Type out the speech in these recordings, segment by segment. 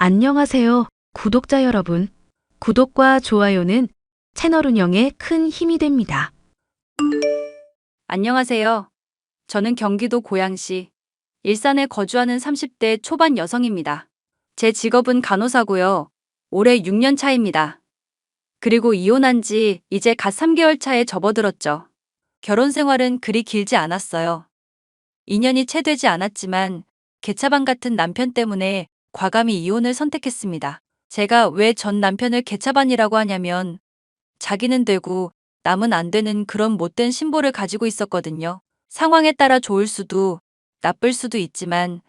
안녕하세요, 구독자 여러분. 구독과 좋아요는 채널 운영에 큰 힘이 됩니다. 안녕하세요. 저는 경기도 고양시 일산에 거주하는 30대 초반 여성입니다. 제 직업은 간호사고요. 올해 6년 차입니다. 그리고 이혼한 지 이제 갓 3개월 차에 접어들었죠. 결혼 생활은 그리 길지 않았어요. 2년이 채 되지 않았지만 개차반 같은 남편 때문에 과감히 이혼을 선택했습니다. 제가 왜 전 남편을 개차반이라고 하냐면 자기는 되고 남은 안 되는 그런 못된 신보를 가지고 있었거든요. 상황에 따라 좋을 수도 나쁠 수도 있지만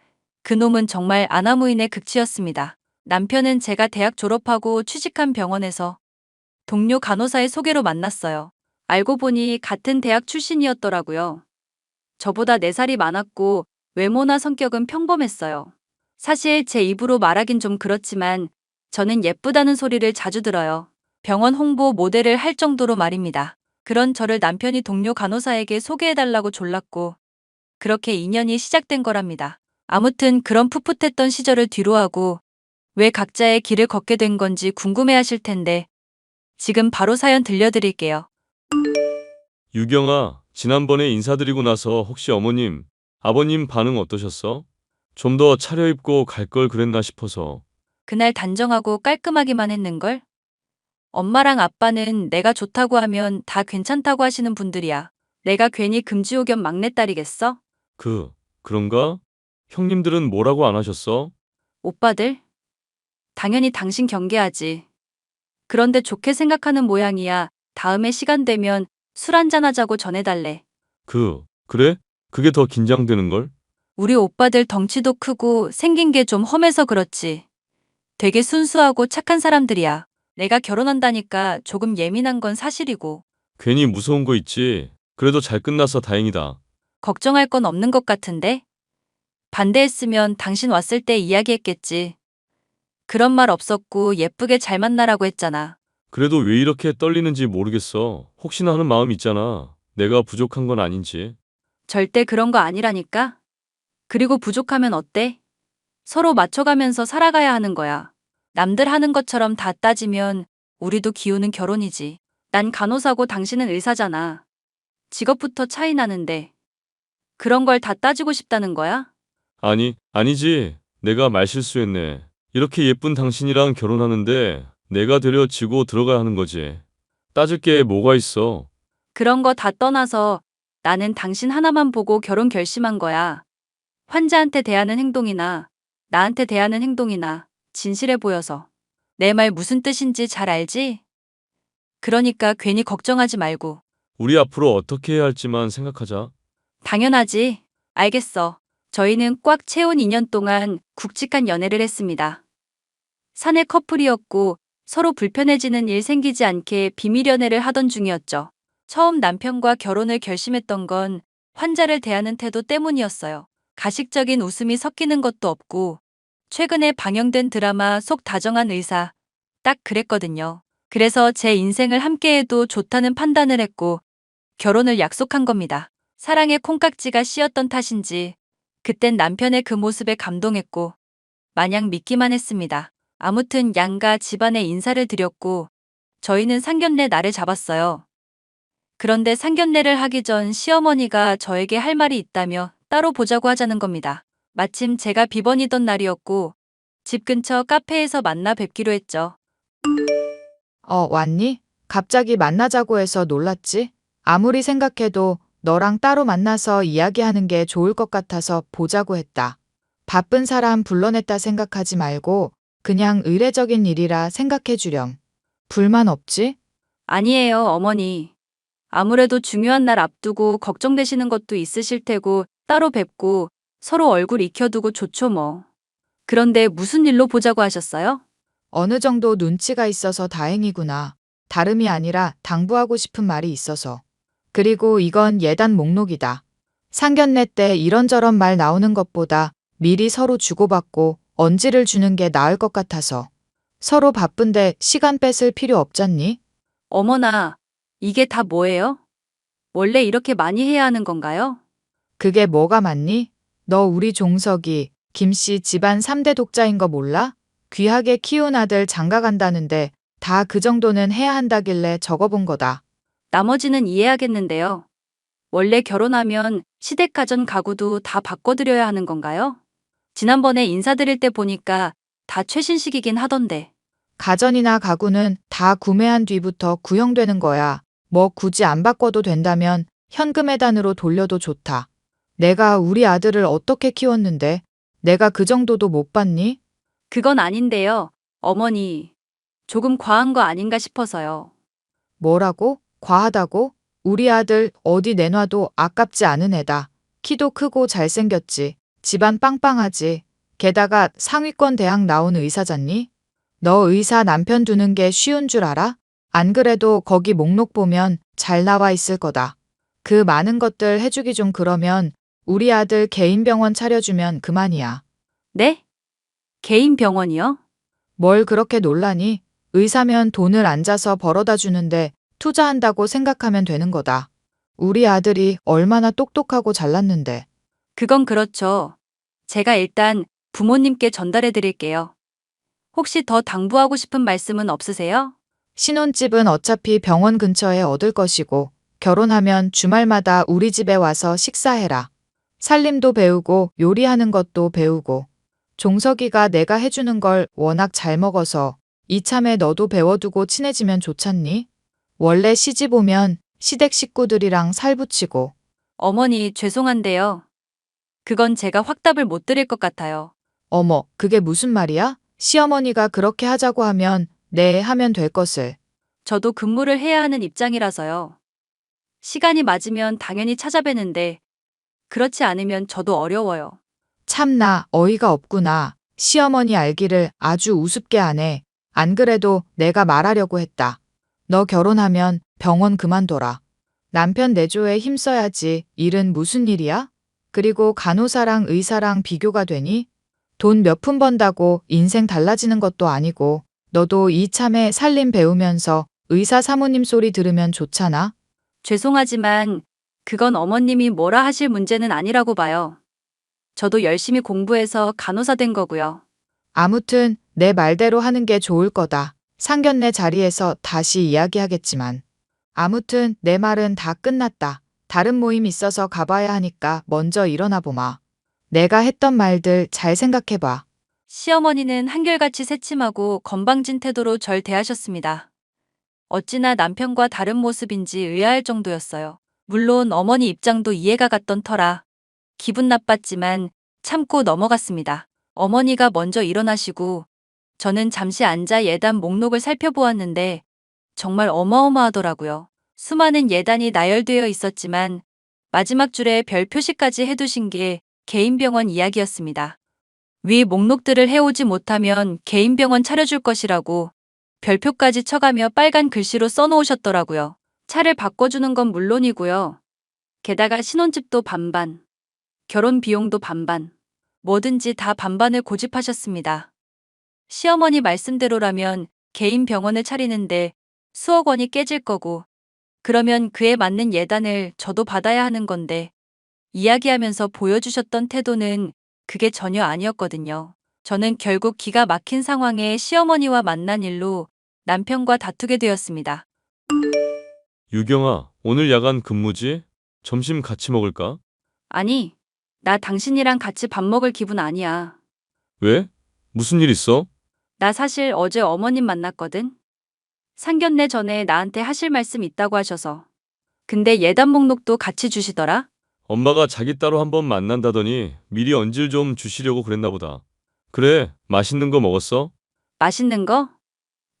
그놈은 정말 아나무인의 극치였습니다. 남편은 제가 대학 졸업하고 취직한 병원에서 동료 간호사의 소개로 만났어요. 알고 보니 같은 대학 출신이었더라고요. 저보다 4살이 많았고 외모나 성격은 평범했어요. 사실 제 입으로 말하긴 좀 그렇지만 저는 예쁘다는 소리를 자주 들어요. 병원 홍보 모델을 할 정도로 말입니다. 그런 저를 남편이 동료 간호사에게 소개해달라고 졸랐고 그렇게 인연이 시작된 거랍니다. 아무튼 그런 풋풋했던 시절을 뒤로하고 왜 각자의 길을 걷게 된 건지 궁금해하실 텐데 지금 바로 사연 들려드릴게요. 유경아, 지난번에 인사드리고 나서 혹시 어머님, 아버님 반응 어떠셨어? 좀 더 차려입고 갈 걸 그랬나 싶어서. 그날 단정하고 깔끔하기만 했는걸? 엄마랑 아빠는 내가 좋다고 하면 다 괜찮다고 하시는 분들이야. 내가 괜히 금지옥염 막내딸이겠어? 그런가? 형님들은 뭐라고 안 하셨어? 오빠들? 당연히 당신 경계하지. 그런데 좋게 생각하는 모양이야. 다음에 시간 되면 술 한잔 하자고 전해달래. 그래? 그게 더 긴장되는걸? 우리 오빠들 덩치도 크고 생긴 게 좀 험해서 그렇지. 되게 순수하고 착한 사람들이야. 내가 결혼한다니까 조금 예민한 건 사실이고 괜히 무서운 거 있지. 그래도 잘 끝나서 다행이다. 걱정할 건 없는 것 같은데? 반대했으면 당신 왔을 때 이야기했겠지. 그런 말 없었고 예쁘게 잘 만나라고 했잖아. 그래도 왜 이렇게 떨리는지 모르겠어. 혹시나 하는 마음 있잖아. 내가 부족한 건 아닌지. 절대 그런 거 아니라니까? 그리고 부족하면 어때? 서로 맞춰가면서 살아가야 하는 거야. 남들 하는 것처럼 다 따지면 우리도 기우는 결혼이지. 난 간호사고 당신은 의사잖아. 직업부터 차이 나는데 그런 걸 다 따지고 싶다는 거야? 아니지. 내가 말실수했네. 이렇게 예쁜 당신이랑 결혼하는데 내가 되려 지고 들어가야 하는 거지. 따질 게 뭐가 있어. 그런 거 다 떠나서 나는 당신 하나만 보고 결혼 결심한 거야. 환자한테 대하는 행동이나 나한테 대하는 행동이나 진실해 보여서. 내 말 무슨 뜻인지 잘 알지? 그러니까 괜히 걱정하지 말고. 우리 앞으로 어떻게 해야 할지만 생각하자. 당연하지. 알겠어. 저희는 꽉 채운 2년 동안 굵직한 연애를 했습니다. 사내 커플이었고 서로 불편해지는 일 생기지 않게 비밀 연애를 하던 중이었죠. 처음 남편과 결혼을 결심했던 건 환자를 대하는 태도 때문이었어요. 가식적인 웃음이 섞이는 것도 없고 최근에 방영된 드라마 속 다정한 의사 딱 그랬거든요. 그래서 제 인생을 함께해도 좋다는 판단을 했고 결혼을 약속한 겁니다. 사랑의 콩깍지가 씌었던 탓인지 그땐 남편의 그 모습에 감동했고 마냥 믿기만 했습니다. 아무튼 양가 집안에 인사를 드렸고 저희는 상견례 날을 잡았어요. 그런데 상견례를 하기 전 시어머니가 저에게 할 말이 있다며 따로 보자고 하자는 겁니다. 마침 제가 비번이던 날이었고 집 근처 카페에서 만나 뵙기로 했죠. 왔니? 갑자기 만나자고 해서 놀랐지? 아무리 생각해도 너랑 따로 만나서 이야기하는 게 좋을 것 같아서 보자고 했다. 바쁜 사람 불러냈다 생각하지 말고 그냥 의례적인 일이라 생각해 주렴. 불만 없지? 아니에요, 어머니. 아무래도 중요한 날 앞두고 걱정되시는 것도 있으실 테고 따로 뵙고 서로 얼굴 익혀두고 좋죠 뭐. 그런데 무슨 일로 보자고 하셨어요? 어느 정도 눈치가 있어서 다행이구나. 다름이 아니라 당부하고 싶은 말이 있어서. 그리고 이건 예단 목록이다. 상견례 때 이런저런 말 나오는 것보다 미리 서로 주고받고 언지를 주는 게 나을 것 같아서. 서로 바쁜데 시간 뺏을 필요 없잖니? 어머나, 이게 다 뭐예요? 원래 이렇게 많이 해야 하는 건가요? 그게 뭐가 맞니? 너 우리 종석이 김씨 집안 3대 독자인 거 몰라? 귀하게 키운 아들 장가 간다는데 다 그 정도는 해야 한다길래 적어본 거다. 나머지는 이해하겠는데요. 원래 결혼하면 시댁가전 가구도 다 바꿔드려야 하는 건가요? 지난번에 인사드릴 때 보니까 다 최신식이긴 하던데. 가전이나 가구는 다 구매한 뒤부터 구형되는 거야. 뭐 굳이 안 바꿔도 된다면 현금회단으로 돌려도 좋다. 내가 우리 아들을 어떻게 키웠는데 내가 그 정도도 못 받니? 그건 아닌데요. 어머니, 조금 과한 거 아닌가 싶어서요. 뭐라고? 과하다고? 우리 아들 어디 내놔도 아깝지 않은 애다. 키도 크고 잘생겼지. 집안 빵빵하지. 게다가 상위권 대학 나온 의사잖니? 너 의사 남편 두는 게 쉬운 줄 알아? 안 그래도 거기 목록 보면 잘 나와 있을 거다. 그 많은 것들 해주기 좀 그러면 우리 아들 개인 병원 차려주면 그만이야. 네? 개인 병원이요? 뭘 그렇게 놀라니? 의사면 돈을 앉아서 벌어다 주는데 투자한다고 생각하면 되는 거다. 우리 아들이 얼마나 똑똑하고 잘났는데. 그건 그렇죠. 제가 일단 부모님께 전달해 드릴게요. 혹시 더 당부하고 싶은 말씀은 없으세요? 신혼집은 어차피 병원 근처에 얻을 것이고 결혼하면 주말마다 우리 집에 와서 식사해라. 살림도 배우고 요리하는 것도 배우고. 종석이가 내가 해주는 걸 워낙 잘 먹어서 이참에 너도 배워두고 친해지면 좋잖니? 원래 시집 오면 시댁 식구들이랑 살붙이고. 어머니, 죄송한데요. 그건 제가 확답을 못 드릴 것 같아요. 어머, 그게 무슨 말이야? 시어머니가 그렇게 하자고 하면 네 하면 될 것을. 저도 근무를 해야 하는 입장이라서요. 시간이 맞으면 당연히 찾아뵈는데 그렇지 않으면 저도 어려워요. 참나 어이가 없구나. 시어머니 알기를 아주 우습게 하네. 안 그래도 내가 말하려고 했다. 너 결혼하면 병원 그만둬라. 남편 내조에 힘써야지. 일은 무슨 일이야? 그리고 간호사랑 의사랑 비교가 되니? 돈 몇 푼 번다고 인생 달라지는 것도 아니고 너도 이참에 살림 배우면서 의사 사모님 소리 들으면 좋잖아. 죄송하지만 그건 어머님이 뭐라 하실 문제는 아니라고 봐요. 저도 열심히 공부해서 간호사 된 거고요. 아무튼 내 말대로 하는 게 좋을 거다. 상견례 자리에서 다시 이야기하겠지만. 아무튼 내 말은 다 끝났다. 다른 모임 있어서 가봐야 하니까 먼저 일어나 보마. 내가 했던 말들 잘 생각해봐. 시어머니는 한결같이 새침하고 건방진 태도로 절 대하셨습니다. 어찌나 남편과 다른 모습인지 의아할 정도였어요. 물론 어머니 입장도 이해가 갔던 터라 기분 나빴지만 참고 넘어갔습니다. 어머니가 먼저 일어나시고 저는 잠시 앉아 예단 목록을 살펴보았는데 정말 어마어마하더라고요. 수많은 예단이 나열되어 있었지만 마지막 줄에 별 표시까지 해두신 게 개인병원 이야기였습니다. 위 목록들을 해오지 못하면 개인병원 차려줄 것이라고 별표까지 쳐가며 빨간 글씨로 써놓으셨더라고요. 차를 바꿔주는 건 물론이고요. 게다가 신혼집도 반반, 결혼 비용도 반반, 뭐든지 다 반반을 고집하셨습니다. 시어머니 말씀대로라면 개인 병원을 차리는데 수억 원이 깨질 거고, 그러면 그에 맞는 예단을 저도 받아야 하는 건데, 이야기하면서 보여주셨던 태도는 그게 전혀 아니었거든요. 저는 결국 기가 막힌 상황에 시어머니와 만난 일로 남편과 다투게 되었습니다. 유경아, 오늘 야간 근무지? 점심 같이 먹을까? 아니, 나 당신이랑 같이 밥 먹을 기분 아니야. 왜? 무슨 일 있어? 나 사실 어제 어머님 만났거든. 상견례 전에 나한테 하실 말씀 있다고 하셔서. 근데 예단 목록도 같이 주시더라? 엄마가 자기 따로 한번 만난다더니 미리 언질 좀 주시려고 그랬나 보다. 그래, 맛있는 거 먹었어? 맛있는 거?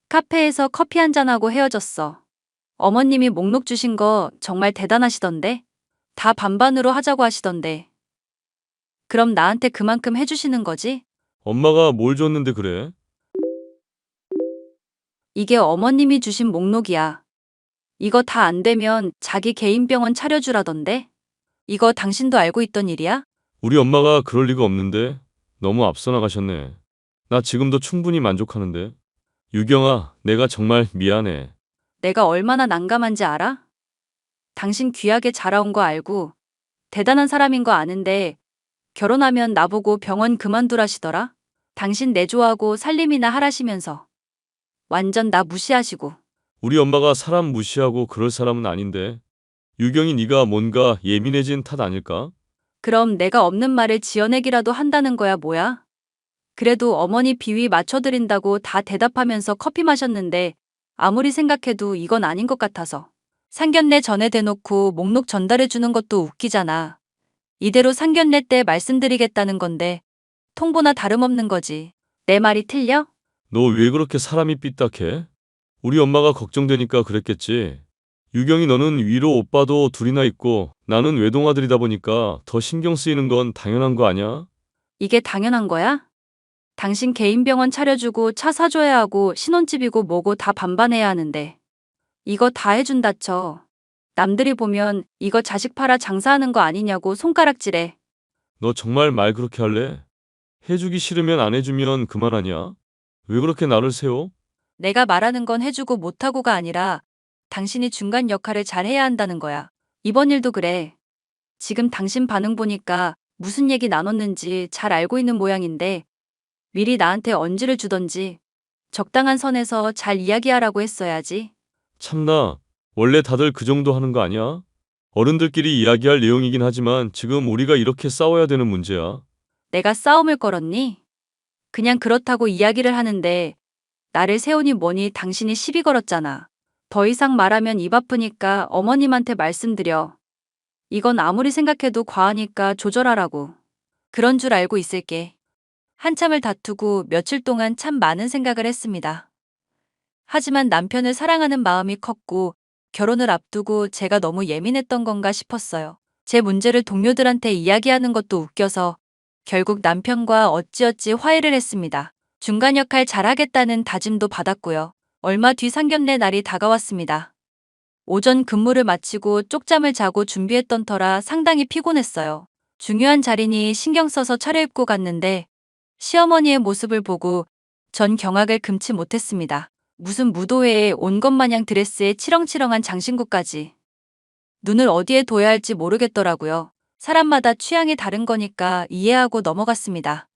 카페에서 커피 한잔하고 헤어졌어. 어머님이 목록 주신 거 정말 대단하시던데? 다 반반으로 하자고 하시던데. 그럼 나한테 그만큼 해주시는 거지? 엄마가 뭘 줬는데 그래? 이게 어머님이 주신 목록이야. 이거 다 안 되면 자기 개인 병원 차려주라던데? 이거 당신도 알고 있던 일이야? 우리 엄마가 그럴 리가 없는데 너무 앞서 나가셨네. 나 지금도 충분히 만족하는데. 유경아, 내가 정말 미안해. 내가 얼마나 난감한지 알아? 당신 귀하게 자라온 거 알고 대단한 사람인 거 아는데 결혼하면 나보고 병원 그만두라시더라? 당신 내조하고 살림이나 하라시면서 완전 나 무시하시고. 우리 엄마가 사람 무시하고 그럴 사람은 아닌데. 유경이 네가 뭔가 예민해진 탓 아닐까? 그럼 내가 없는 말을 지어내기라도 한다는 거야 뭐야? 그래도 어머니 비위 맞춰드린다고 다 대답하면서 커피 마셨는데 아무리 생각해도 이건 아닌 것 같아서. 상견례 전에 대놓고 목록 전달해 주는 것도 웃기잖아. 이대로 상견례 때 말씀드리겠다는 건데 통보나 다름없는 거지. 내 말이 틀려? 너 왜 그렇게 사람이 삐딱해? 우리 엄마가 걱정되니까 그랬겠지. 유경이 너는 위로 오빠도 둘이나 있고 나는 외동아들이다 보니까 더 신경 쓰이는 건 당연한 거 아니야? 이게 당연한 거야? 당신 개인 병원 차려주고 차 사줘야 하고 신혼집이고 뭐고 다 반반해야 하는데 이거 다 해준다 쳐. 남들이 보면 이거 자식 팔아 장사하는 거 아니냐고 손가락질해. 너 정말 말 그렇게 할래? 해주기 싫으면 안 해주면 그만하냐? 왜 그렇게 나를 세워? 내가 말하는 건 해주고 못하고가 아니라 당신이 중간 역할을 잘 해야 한다는 거야. 이번 일도 그래. 지금 당신 반응 보니까 무슨 얘기 나눴는지 잘 알고 있는 모양인데 미리 나한테 언지를 주던지 적당한 선에서 잘 이야기하라고 했어야지. 참나, 원래 다들 그 정도 하는 거 아니야? 어른들끼리 이야기할 내용이긴 하지만 지금 우리가 이렇게 싸워야 되는 문제야. 내가 싸움을 걸었니? 그냥 그렇다고 이야기를 하는데 나를 세우니 뭐니 당신이 시비 걸었잖아. 더 이상 말하면 입 아프니까 어머님한테 말씀드려. 이건 아무리 생각해도 과하니까 조절하라고. 그런 줄 알고 있을게. 한참을 다투고 며칠 동안 참 많은 생각을 했습니다. 하지만 남편을 사랑하는 마음이 컸고 결혼을 앞두고 제가 너무 예민했던 건가 싶었어요. 제 문제를 동료들한테 이야기하는 것도 웃겨서 결국 남편과 어찌어찌 화해를 했습니다. 중간 역할 잘하겠다는 다짐도 받았고요. 얼마 뒤 상견례 날이 다가왔습니다. 오전 근무를 마치고 쪽잠을 자고 준비했던 터라 상당히 피곤했어요. 중요한 자리니 신경 써서 차려입고 갔는데 시어머니의 모습을 보고 전 경악을 금치 못했습니다. 무슨 무도회에 온 것 마냥 드레스에 치렁치렁한 장신구까지. 눈을 어디에 둬야 할지 모르겠더라고요. 사람마다 취향이 다른 거니까 이해하고 넘어갔습니다.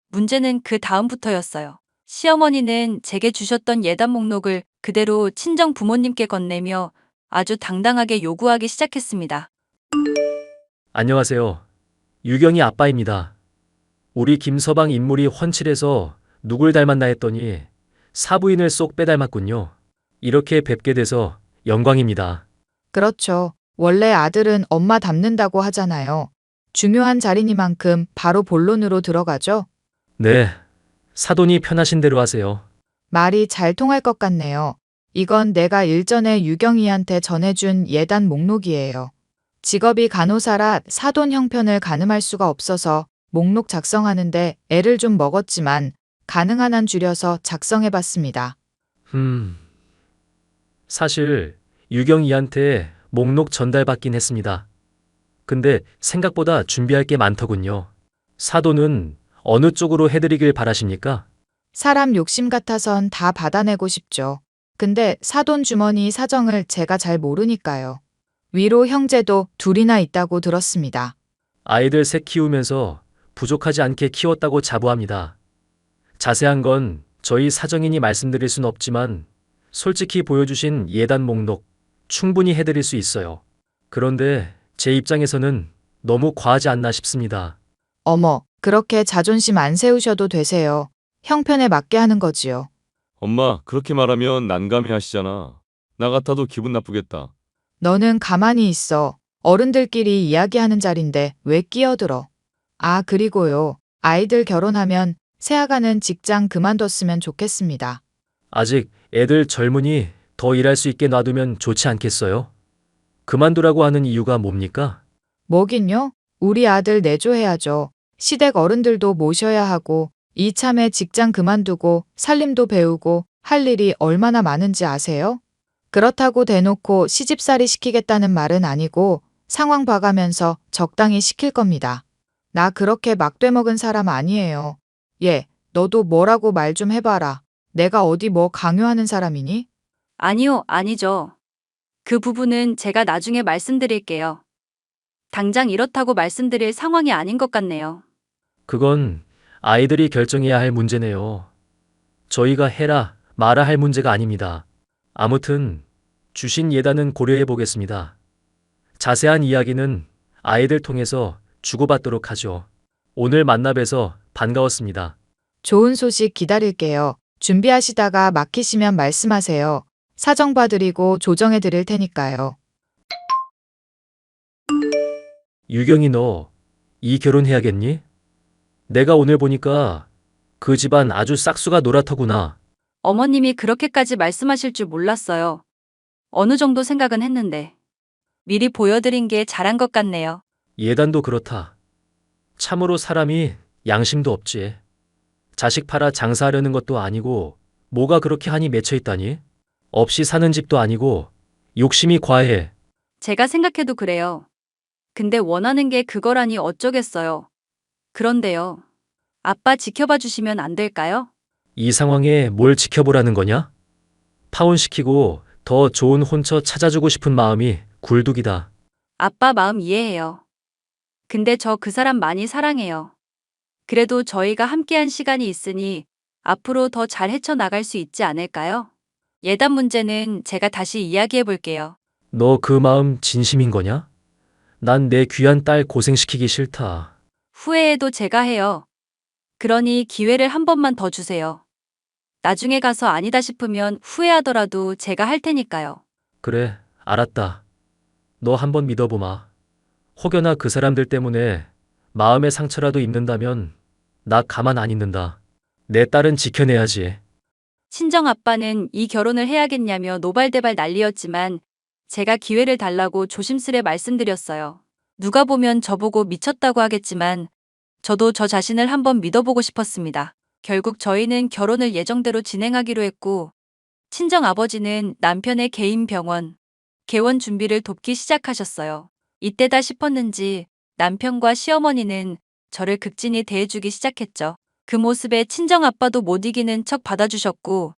문제는 그 다음부터였어요. 시어머니는 제게 주셨던 예단 목록을 그대로 친정 부모님께 건네며 아주 당당하게 요구하기 시작했습니다. 안녕하세요. 유경이 아빠입니다. 우리 김서방 인물이 훤칠해서 누굴 닮았나 했더니 사부인을 쏙 빼닮았군요. 이렇게 뵙게 돼서 영광입니다. 그렇죠. 원래 아들은 엄마 닮는다고 하잖아요. 중요한 자리니만큼 바로 본론으로 들어가죠. 네, 사돈이 편하신 대로 하세요. 말이 잘 통할 것 같네요. 이건 내가 일전에 유경이한테 전해준 예단 목록이에요. 직업이 간호사라 사돈 형편을 가늠할 수가 없어서 목록 작성하는데 애를 좀 먹었지만 가능한 한 줄여서 작성해봤습니다. 사실 유경이한테 목록 전달받긴 했습니다. 근데 생각보다 준비할 게 많더군요. 사돈은 어느 쪽으로 해드리길 바라십니까? 사람 욕심 같아선 다 받아내고 싶죠. 근데 사돈 주머니 사정을 제가 잘 모르니까요. 위로 형제도 둘이나 있다고 들었습니다. 아이들 셋 키우면서 부족하지 않게 키웠다고 자부합니다. 자세한 건 저희 사정인이 말씀드릴 순 없지만 솔직히 보여주신 예단 목록 충분히 해드릴 수 있어요. 그런데 제 입장에서는 너무 과하지 않나 싶습니다. 어머, 그렇게 자존심 안 세우셔도 되세요. 형편에 맞게 하는 거지요. 엄마, 그렇게 말하면 난감해 하시잖아. 나 같아도 기분 나쁘겠다. 너는 가만히 있어. 어른들끼리 이야기하는 자리인데 왜 끼어들어. 아, 그리고요. 아이들 결혼하면 새아가는 직장 그만뒀으면 좋겠습니다. 아직 애들 젊으니 더 일할 수 있게 놔두면 좋지 않겠어요? 그만두라고 하는 이유가 뭡니까? 뭐긴요? 우리 아들 내조해야죠. 시댁 어른들도 모셔야 하고 이참에 직장 그만두고 살림도 배우고 할 일이 얼마나 많은지 아세요? 그렇다고 대놓고 시집살이 시키겠다는 말은 아니고 상황 봐가면서 적당히 시킬 겁니다. 나 그렇게 막되먹은 사람 아니에요. 얘, 너도 뭐라고 말 좀 해봐라. 내가 어디 뭐 강요하는 사람이니? 아니요, 아니죠. 그 부분은 제가 나중에 말씀드릴게요. 당장 이렇다고 말씀드릴 상황이 아닌 것 같네요. 그건 아이들이 결정해야 할 문제네요. 저희가 해라, 마라 할 문제가 아닙니다. 아무튼 주신 예단은 고려해 보겠습니다. 자세한 이야기는 아이들 통해서 주고받도록 하죠. 오늘 만나 뵈서 반가웠습니다. 좋은 소식 기다릴게요. 준비하시다가 막히시면 말씀하세요. 사정 봐드리고 조정해 드릴 테니까요. 유경이 너 이 결혼해야겠니? 내가 오늘 보니까 그 집안 아주 싹수가 노랗더구나. 어머님이 그렇게까지 말씀하실 줄 몰랐어요. 어느 정도 생각은 했는데. 미리 보여드린 게 잘한 것 같네요. 예단도 그렇다. 참으로 사람이 양심도 없지. 자식 팔아 장사하려는 것도 아니고 뭐가 그렇게 한이 맺혀 있다니? 없이 사는 집도 아니고 욕심이 과해. 제가 생각해도 그래요. 근데 원하는 게 그거라니 어쩌겠어요. 그런데요. 아빠 지켜봐 주시면 안 될까요? 이 상황에 뭘 지켜보라는 거냐? 파혼시키고 더 좋은 혼처 찾아주고 싶은 마음이 굴뚝이다. 아빠 마음 이해해요. 근데 저 그 사람 많이 사랑해요. 그래도 저희가 함께한 시간이 있으니 앞으로 더 잘 헤쳐나갈 수 있지 않을까요? 예단 문제는 제가 다시 이야기해 볼게요. 너 그 마음 진심인 거냐? 난 내 귀한 딸 고생시키기 싫다. 후회해도 제가 해요. 그러니 기회를 한 번만 더 주세요. 나중에 가서 아니다 싶으면 후회하더라도 제가 할 테니까요. 그래, 알았다. 너 한번 믿어보마. 혹여나 그 사람들 때문에 마음의 상처라도 입는다면 나 가만 안 있는다. 내 딸은 지켜내야지. 친정 아빠는 이 결혼을 해야겠냐며 노발대발 난리였지만 제가 기회를 달라고 조심스레 말씀드렸어요. 누가 보면 저보고 미쳤다고 하겠지만 저도 저 자신을 한번 믿어보고 싶었습니다. 결국 저희는 결혼을 예정대로 진행하기로 했고 친정 아버지는 남편의 개인 병원, 개원 준비를 돕기 시작하셨어요. 이때다 싶었는지 남편과 시어머니는 저를 극진히 대해주기 시작했죠. 그 모습에 친정 아빠도 못 이기는 척 받아주셨고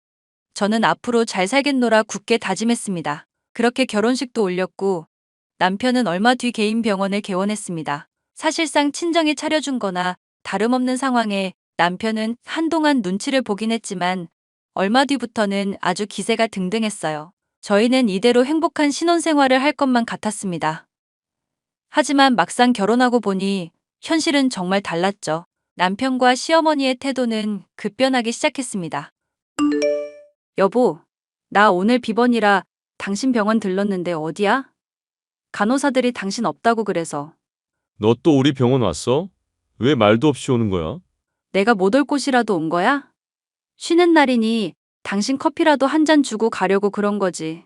저는 앞으로 잘 살겠노라 굳게 다짐했습니다. 그렇게 결혼식도 올렸고 남편은 얼마 뒤 개인 병원을 개원했습니다. 사실상 친정이 차려준 거나 다름없는 상황에 남편은 한동안 눈치를 보긴 했지만 얼마 뒤부터는 아주 기세가 등등했어요. 저희는 이대로 행복한 신혼생활을 할 것만 같았습니다. 하지만 막상 결혼하고 보니 현실은 정말 달랐죠. 남편과 시어머니의 태도는 급변하기 시작했습니다. 여보, 나 오늘 비번이라 당신 병원 들렀는데 어디야? 간호사들이 당신 없다고 그래서. 너 또 우리 병원 왔어? 왜 말도 없이 오는 거야? 내가 못 올 곳이라도 온 거야? 쉬는 날이니 당신 커피라도 한 잔 주고 가려고 그런 거지.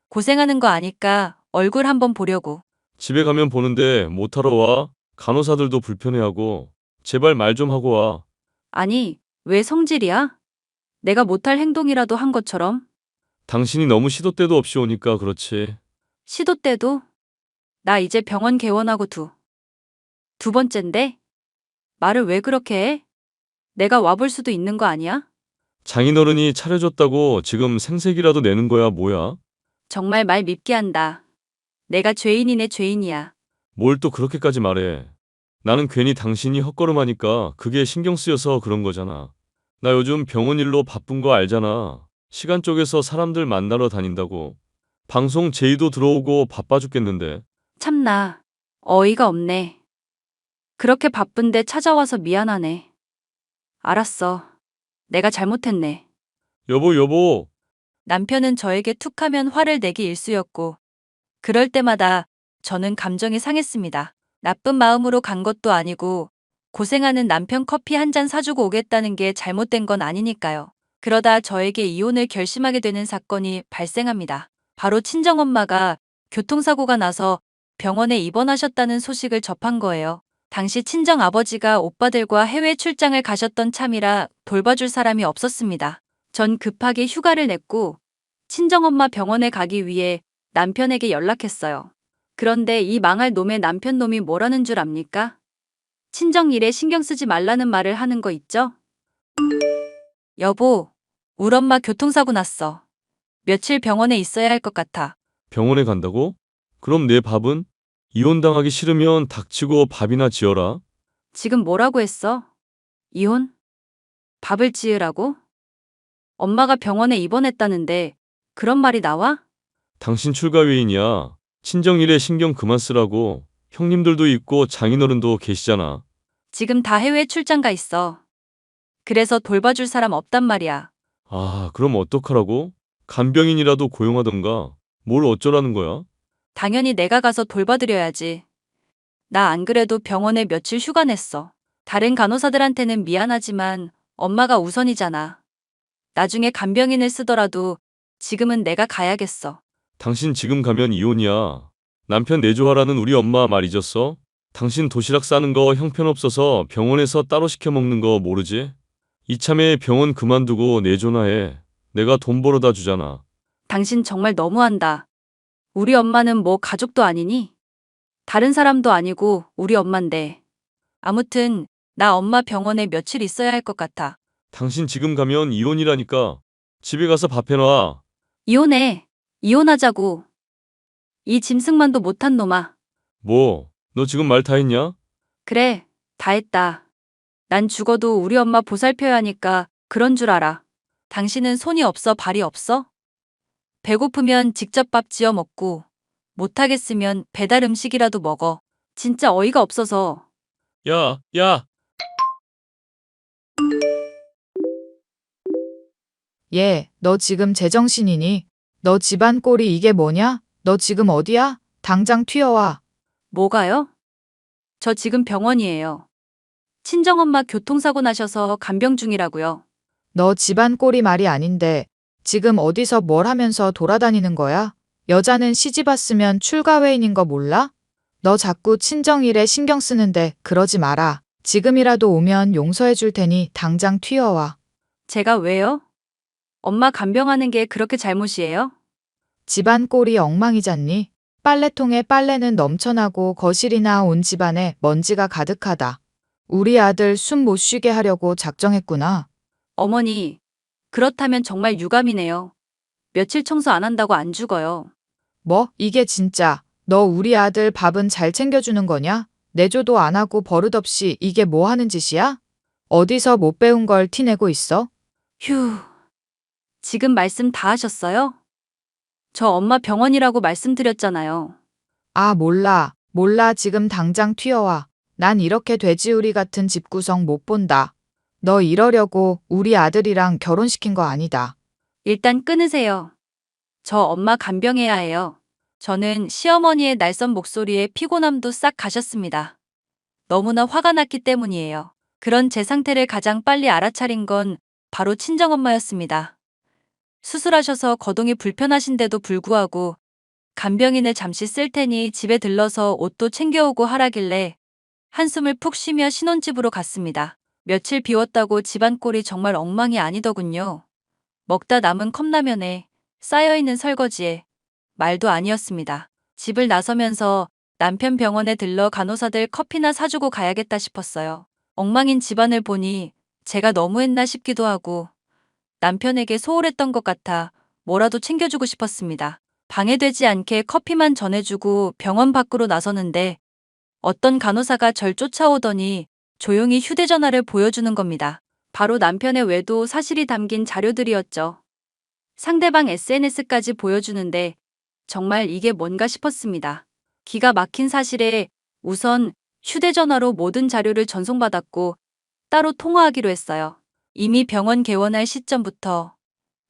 고생하는 거 아니까 얼굴 한번 보려고. 집에 가면 보는데 못하러 와? 간호사들도 불편해하고. 제발 말 좀 하고 와. 아니, 왜 성질이야? 내가 못할 행동이라도 한 것처럼? 당신이 너무 시도 때도 없이 오니까 그렇지. 시도 때도? 나 이제 병원 개원하고 두 번째인데? 말을 왜 그렇게 해? 내가 와볼 수도 있는 거 아니야? 장인어른이 차려줬다고 지금 생색이라도 내는 거야, 뭐야? 정말 말 밉게 한다. 내가 죄인이네 죄인이야. 뭘 또 그렇게까지 말해. 나는 괜히 당신이 헛걸음하니까 그게 신경 쓰여서 그런 거잖아. 나 요즘 병원 일로 바쁜 거 알잖아. 시간 쪼개서 사람들 만나러 다닌다고. 방송 제의도 들어오고 바빠 죽겠는데. 참나, 어이가 없네. 그렇게 바쁜데 찾아와서 미안하네. 알았어. 내가 잘못했네. 여보. 남편은 저에게 툭하면 화를 내기 일쑤였고 그럴 때마다 저는 감정이 상했습니다. 나쁜 마음으로 간 것도 아니고 고생하는 남편 커피 한 잔 사주고 오겠다는 게 잘못된 건 아니니까요. 그러다 저에게 이혼을 결심하게 되는 사건이 발생합니다. 바로 친정엄마가 교통사고가 나서 병원에 입원하셨다는 소식을 접한 거예요. 당시 친정아버지가 오빠들과 해외 출장을 가셨던 참이라 돌봐줄 사람이 없었습니다. 전 급하게 휴가를 냈고 친정엄마 병원에 가기 위해 남편에게 연락했어요. 그런데 이 망할 놈의 남편 놈이 뭐라는 줄 압니까? 친정 일에 신경 쓰지 말라는 말을 하는 거 있죠? 여보, 우리 엄마 교통사고 났어. 며칠 병원에 있어야 할 것 같아. 병원에 간다고? 그럼 내 밥은? 이혼당하기 싫으면 닥치고 밥이나 지어라. 지금 뭐라고 했어? 이혼? 밥을 지으라고? 엄마가 병원에 입원했다는데 그런 말이 나와? 당신 출가 외인이야. 친정일에 신경 그만 쓰라고. 형님들도 있고 장인어른도 계시잖아. 지금 다 해외 출장 가 있어. 그래서 돌봐줄 사람 없단 말이야. 아, 그럼 어떡하라고? 간병인이라도 고용하던가. 뭘 어쩌라는 거야? 당연히 내가 가서 돌봐드려야지. 나 안 그래도 병원에 며칠 휴가 냈어. 다른 간호사들한테는 미안하지만 엄마가 우선이잖아. 나중에 간병인을 쓰더라도 지금은 내가 가야겠어. 당신 지금 가면 이혼이야. 남편 내조하라는 우리 엄마 말 잊었어? 당신 도시락 싸는 거 형편없어서 병원에서 따로 시켜 먹는 거 모르지? 이참에 병원 그만두고 내조나 해. 내가 돈 벌어다 주잖아. 당신 정말 너무한다. 우리 엄마는 뭐 가족도 아니니? 다른 사람도 아니고 우리 엄만데. 아무튼 나 엄마 병원에 며칠 있어야 할 것 같아. 당신 지금 가면 이혼이라니까. 집에 가서 밥 해놔. 이혼해. 이혼하자고. 이 짐승만도 못한 놈아. 뭐, 너 지금 말 다 했냐? 그래, 다 했다. 난 죽어도 우리 엄마 보살펴야 하니까 그런 줄 알아. 당신은 손이 없어 발이 없어? 배고프면 직접 밥 지어 먹고 못하겠으면 배달 음식이라도 먹어. 진짜 어이가 없어서. 야, 야! 얘, 너 지금 제정신이니? 너 집안 꼴이 이게 뭐냐? 너 지금 어디야? 당장 튀어와. 뭐가요? 저 지금 병원이에요. 친정엄마 교통사고 나셔서 간병 중이라고요. 너 집안 꼴이 말이 아닌데 지금 어디서 뭘 하면서 돌아다니는 거야? 여자는 시집 왔으면 출가 외인인 거 몰라? 너 자꾸 친정일에 신경 쓰는데 그러지 마라. 지금이라도 오면 용서해 줄 테니 당장 튀어와. 제가 왜요? 엄마 간병하는 게 그렇게 잘못이에요? 집안 꼴이 엉망이잖니? 빨래통에 빨래는 넘쳐나고 거실이나 온 집안에 먼지가 가득하다. 우리 아들 숨 못 쉬게 하려고 작정했구나. 어머니, 그렇다면 정말 유감이네요. 며칠 청소 안 한다고 안 죽어요. 뭐? 이게 진짜. 너 우리 아들 밥은 잘 챙겨주는 거냐? 내조도 안 하고 버릇없이 이게 뭐 하는 짓이야? 어디서 못 배운 걸 티내고 있어? 휴, 지금 말씀 다 하셨어요? 저 엄마 병원이라고 말씀드렸잖아요. 아, 몰라. 몰라. 지금 당장 튀어와. 난 이렇게 돼지우리 같은 집구성 못 본다. 너 이러려고 우리 아들이랑 결혼시킨 거 아니다. 일단 끊으세요. 저 엄마 간병해야 해요. 저는 시어머니의 날선 목소리에 피곤함도 싹 가셨습니다. 너무나 화가 났기 때문이에요. 그런 제 상태를 가장 빨리 알아차린 건 바로 친정엄마였습니다. 수술하셔서 거동이 불편하신데도 불구하고 간병인을 잠시 쓸 테니 집에 들러서 옷도 챙겨오고 하라길래 한숨을 푹 쉬며 신혼집으로 갔습니다. 며칠 비웠다고 집안 꼴이 정말 엉망이 아니더군요. 먹다 남은 컵라면에 쌓여있는 설거지에 말도 아니었습니다. 집을 나서면서 남편 병원에 들러 간호사들 커피나 사주고 가야겠다 싶었어요. 엉망인 집안을 보니 제가 너무했나 싶기도 하고 남편에게 소홀했던 것 같아 뭐라도 챙겨주고 싶었습니다. 방해되지 않게 커피만 전해주고 병원 밖으로 나서는데 어떤 간호사가 절 쫓아오더니 조용히 휴대전화를 보여주는 겁니다. 바로 남편의 외도 사실이 담긴 자료들이었죠. 상대방 SNS까지 보여주는데 정말 이게 뭔가 싶었습니다. 기가 막힌 사실에 우선 휴대전화로 모든 자료를 전송받았고 따로 통화하기로 했어요. 이미 병원 개원할 시점부터,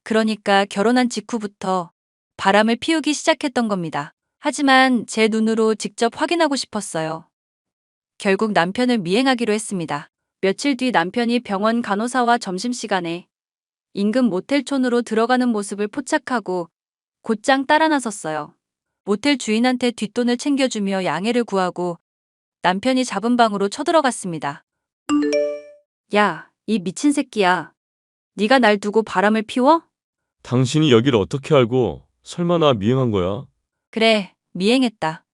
그러니까 결혼한 직후부터 바람을 피우기 시작했던 겁니다. 하지만 제 눈으로 직접 확인하고 싶었어요. 결국 남편을 미행하기로 했습니다. 며칠 뒤 남편이 병원 간호사와 점심시간에 인근 모텔촌으로 들어가는 모습을 포착하고 곧장 따라 나섰어요. 모텔 주인한테 뒷돈을 챙겨주며 양해를 구하고 남편이 잡은 방으로 쳐들어갔습니다. 야, 이 미친 새끼야. 네가 날 두고 바람을 피워? 당신이 여길 어떻게 알고 설마 나 미행한 거야? 그래, 미행했다.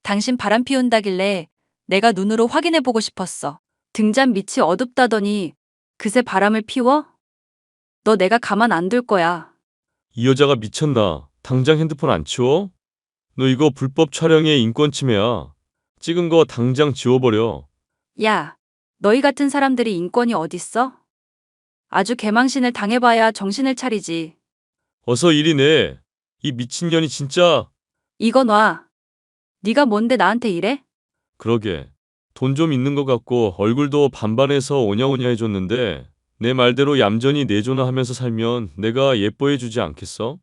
당신 바람 피운다길래 내가 눈으로 확인해보고 싶었어. 등잔 밑이 어둡다더니 그새 바람을 피워? 너 내가 가만 안 둘 거야. 이 여자가 미쳤나? 당장 핸드폰 안 치워? 너 이거 불법 촬영의 인권 침해야. 찍은 거 당장 지워버려. 야, 너희 같은 사람들이 인권이 어딨어? 아주 개망신을 당해봐야 정신을 차리지. 어서 이리 내. 이 미친년이 진짜. 이거 놔. 네가 뭔데 나한테 이래? 그러게. 돈 좀 있는 것 같고 얼굴도 반반해서 오냐오냐 해줬는데 내 말대로 얌전히 내조나 하면서 살면 내가 예뻐해 주지 않겠어?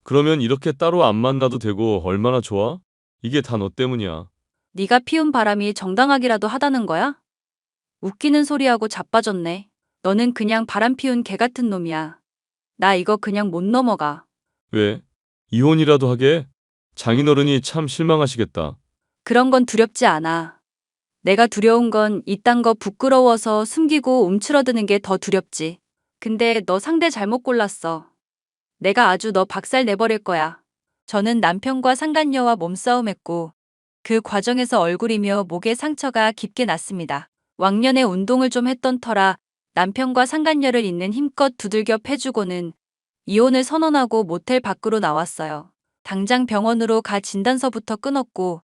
그러면 이렇게 따로 안 만나도 되고 얼마나 좋아? 이게 다 너 때문이야. 네가 피운 바람이 정당하기라도 하다는 거야? 웃기는 소리하고 자빠졌네. 너는 그냥 바람 피운 개 같은 놈이야. 나 이거 그냥 못 넘어가. 왜? 이혼이라도 하게? 장인어른이 참 실망하시겠다. 그런 건 두렵지 않아. 내가 두려운 건 이딴 거 부끄러워서 숨기고 움츠러드는 게 더 두렵지. 근데 너 상대 잘못 골랐어. 내가 아주 너 박살 내버릴 거야. 저는 남편과 상간녀와 몸싸움했고 그 과정에서 얼굴이며 목에 상처가 깊게 났습니다. 왕년에 운동을 좀 했던 터라 남편과 상간녀를 있는 힘껏 두들겨 패주고는 이혼을 선언하고 모텔 밖으로 나왔어요. 당장 병원으로 가 진단서부터 끊었고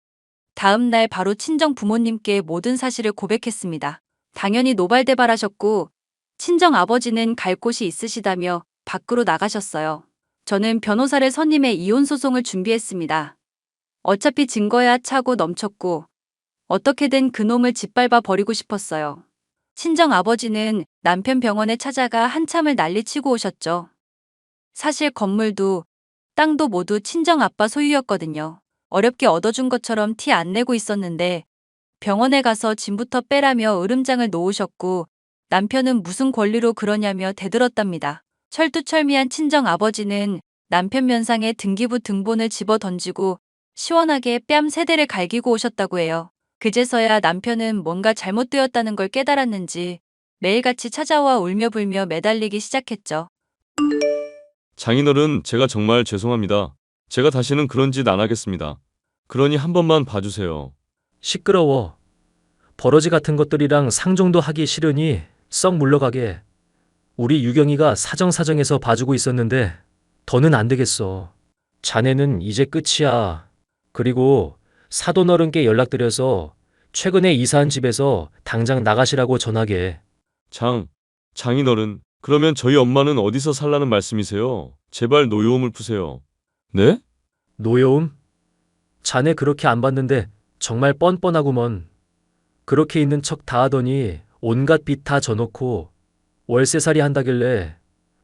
다음 날 바로 친정 부모님께 모든 사실을 고백했습니다. 당연히 노발대발하셨고 친정 아버지는 갈 곳이 있으시다며 밖으로 나가셨어요. 저는 변호사를 선임해 이혼 소송을 준비했습니다. 어차피 증거야 차고 넘쳤고 어떻게든 그놈을 짓밟아 버리고 싶었어요. 친정 아버지는 남편 병원에 찾아가 한참을 난리치고 오셨죠. 사실 건물도 땅도 모두 친정 아빠 소유였거든요. 어렵게 얻어준 것처럼 티 안 내고 있었는데 병원에 가서 짐부터 빼라며 으름장을 놓으셨고 남편은 무슨 권리로 그러냐며 대들었답니다. 철두철미한 친정 아버지는 남편 면상에 등기부 등본을 집어 던지고 시원하게 뺨 3대를 갈기고 오셨다고 해요. 그제서야 남편은 뭔가 잘못되었다는 걸 깨달았는지 매일같이 찾아와 울며불며 매달리기 시작했죠. 장인어른, 제가 정말 죄송합니다. 제가 다시는 그런 짓 안 하겠습니다. 그러니 한 번만 봐주세요. 시끄러워. 버러지 같은 것들이랑 상종도 하기 싫으니 썩 물러가게. 우리 유경이가 사정사정해서 봐주고 있었는데 더는 안 되겠어. 자네는 이제 끝이야. 그리고 사돈 어른께 연락드려서 최근에 이사한 집에서 당장 나가시라고 전하게. 장인어른, 그러면 저희 엄마는 어디서 살라는 말씀이세요? 제발 노여움을 푸세요. 네? 노여움? 자네 그렇게 안 봤는데 정말 뻔뻔하구먼. 그렇게 있는 척 다 하더니 온갖 빚 다 져놓고 월세살이 한다길래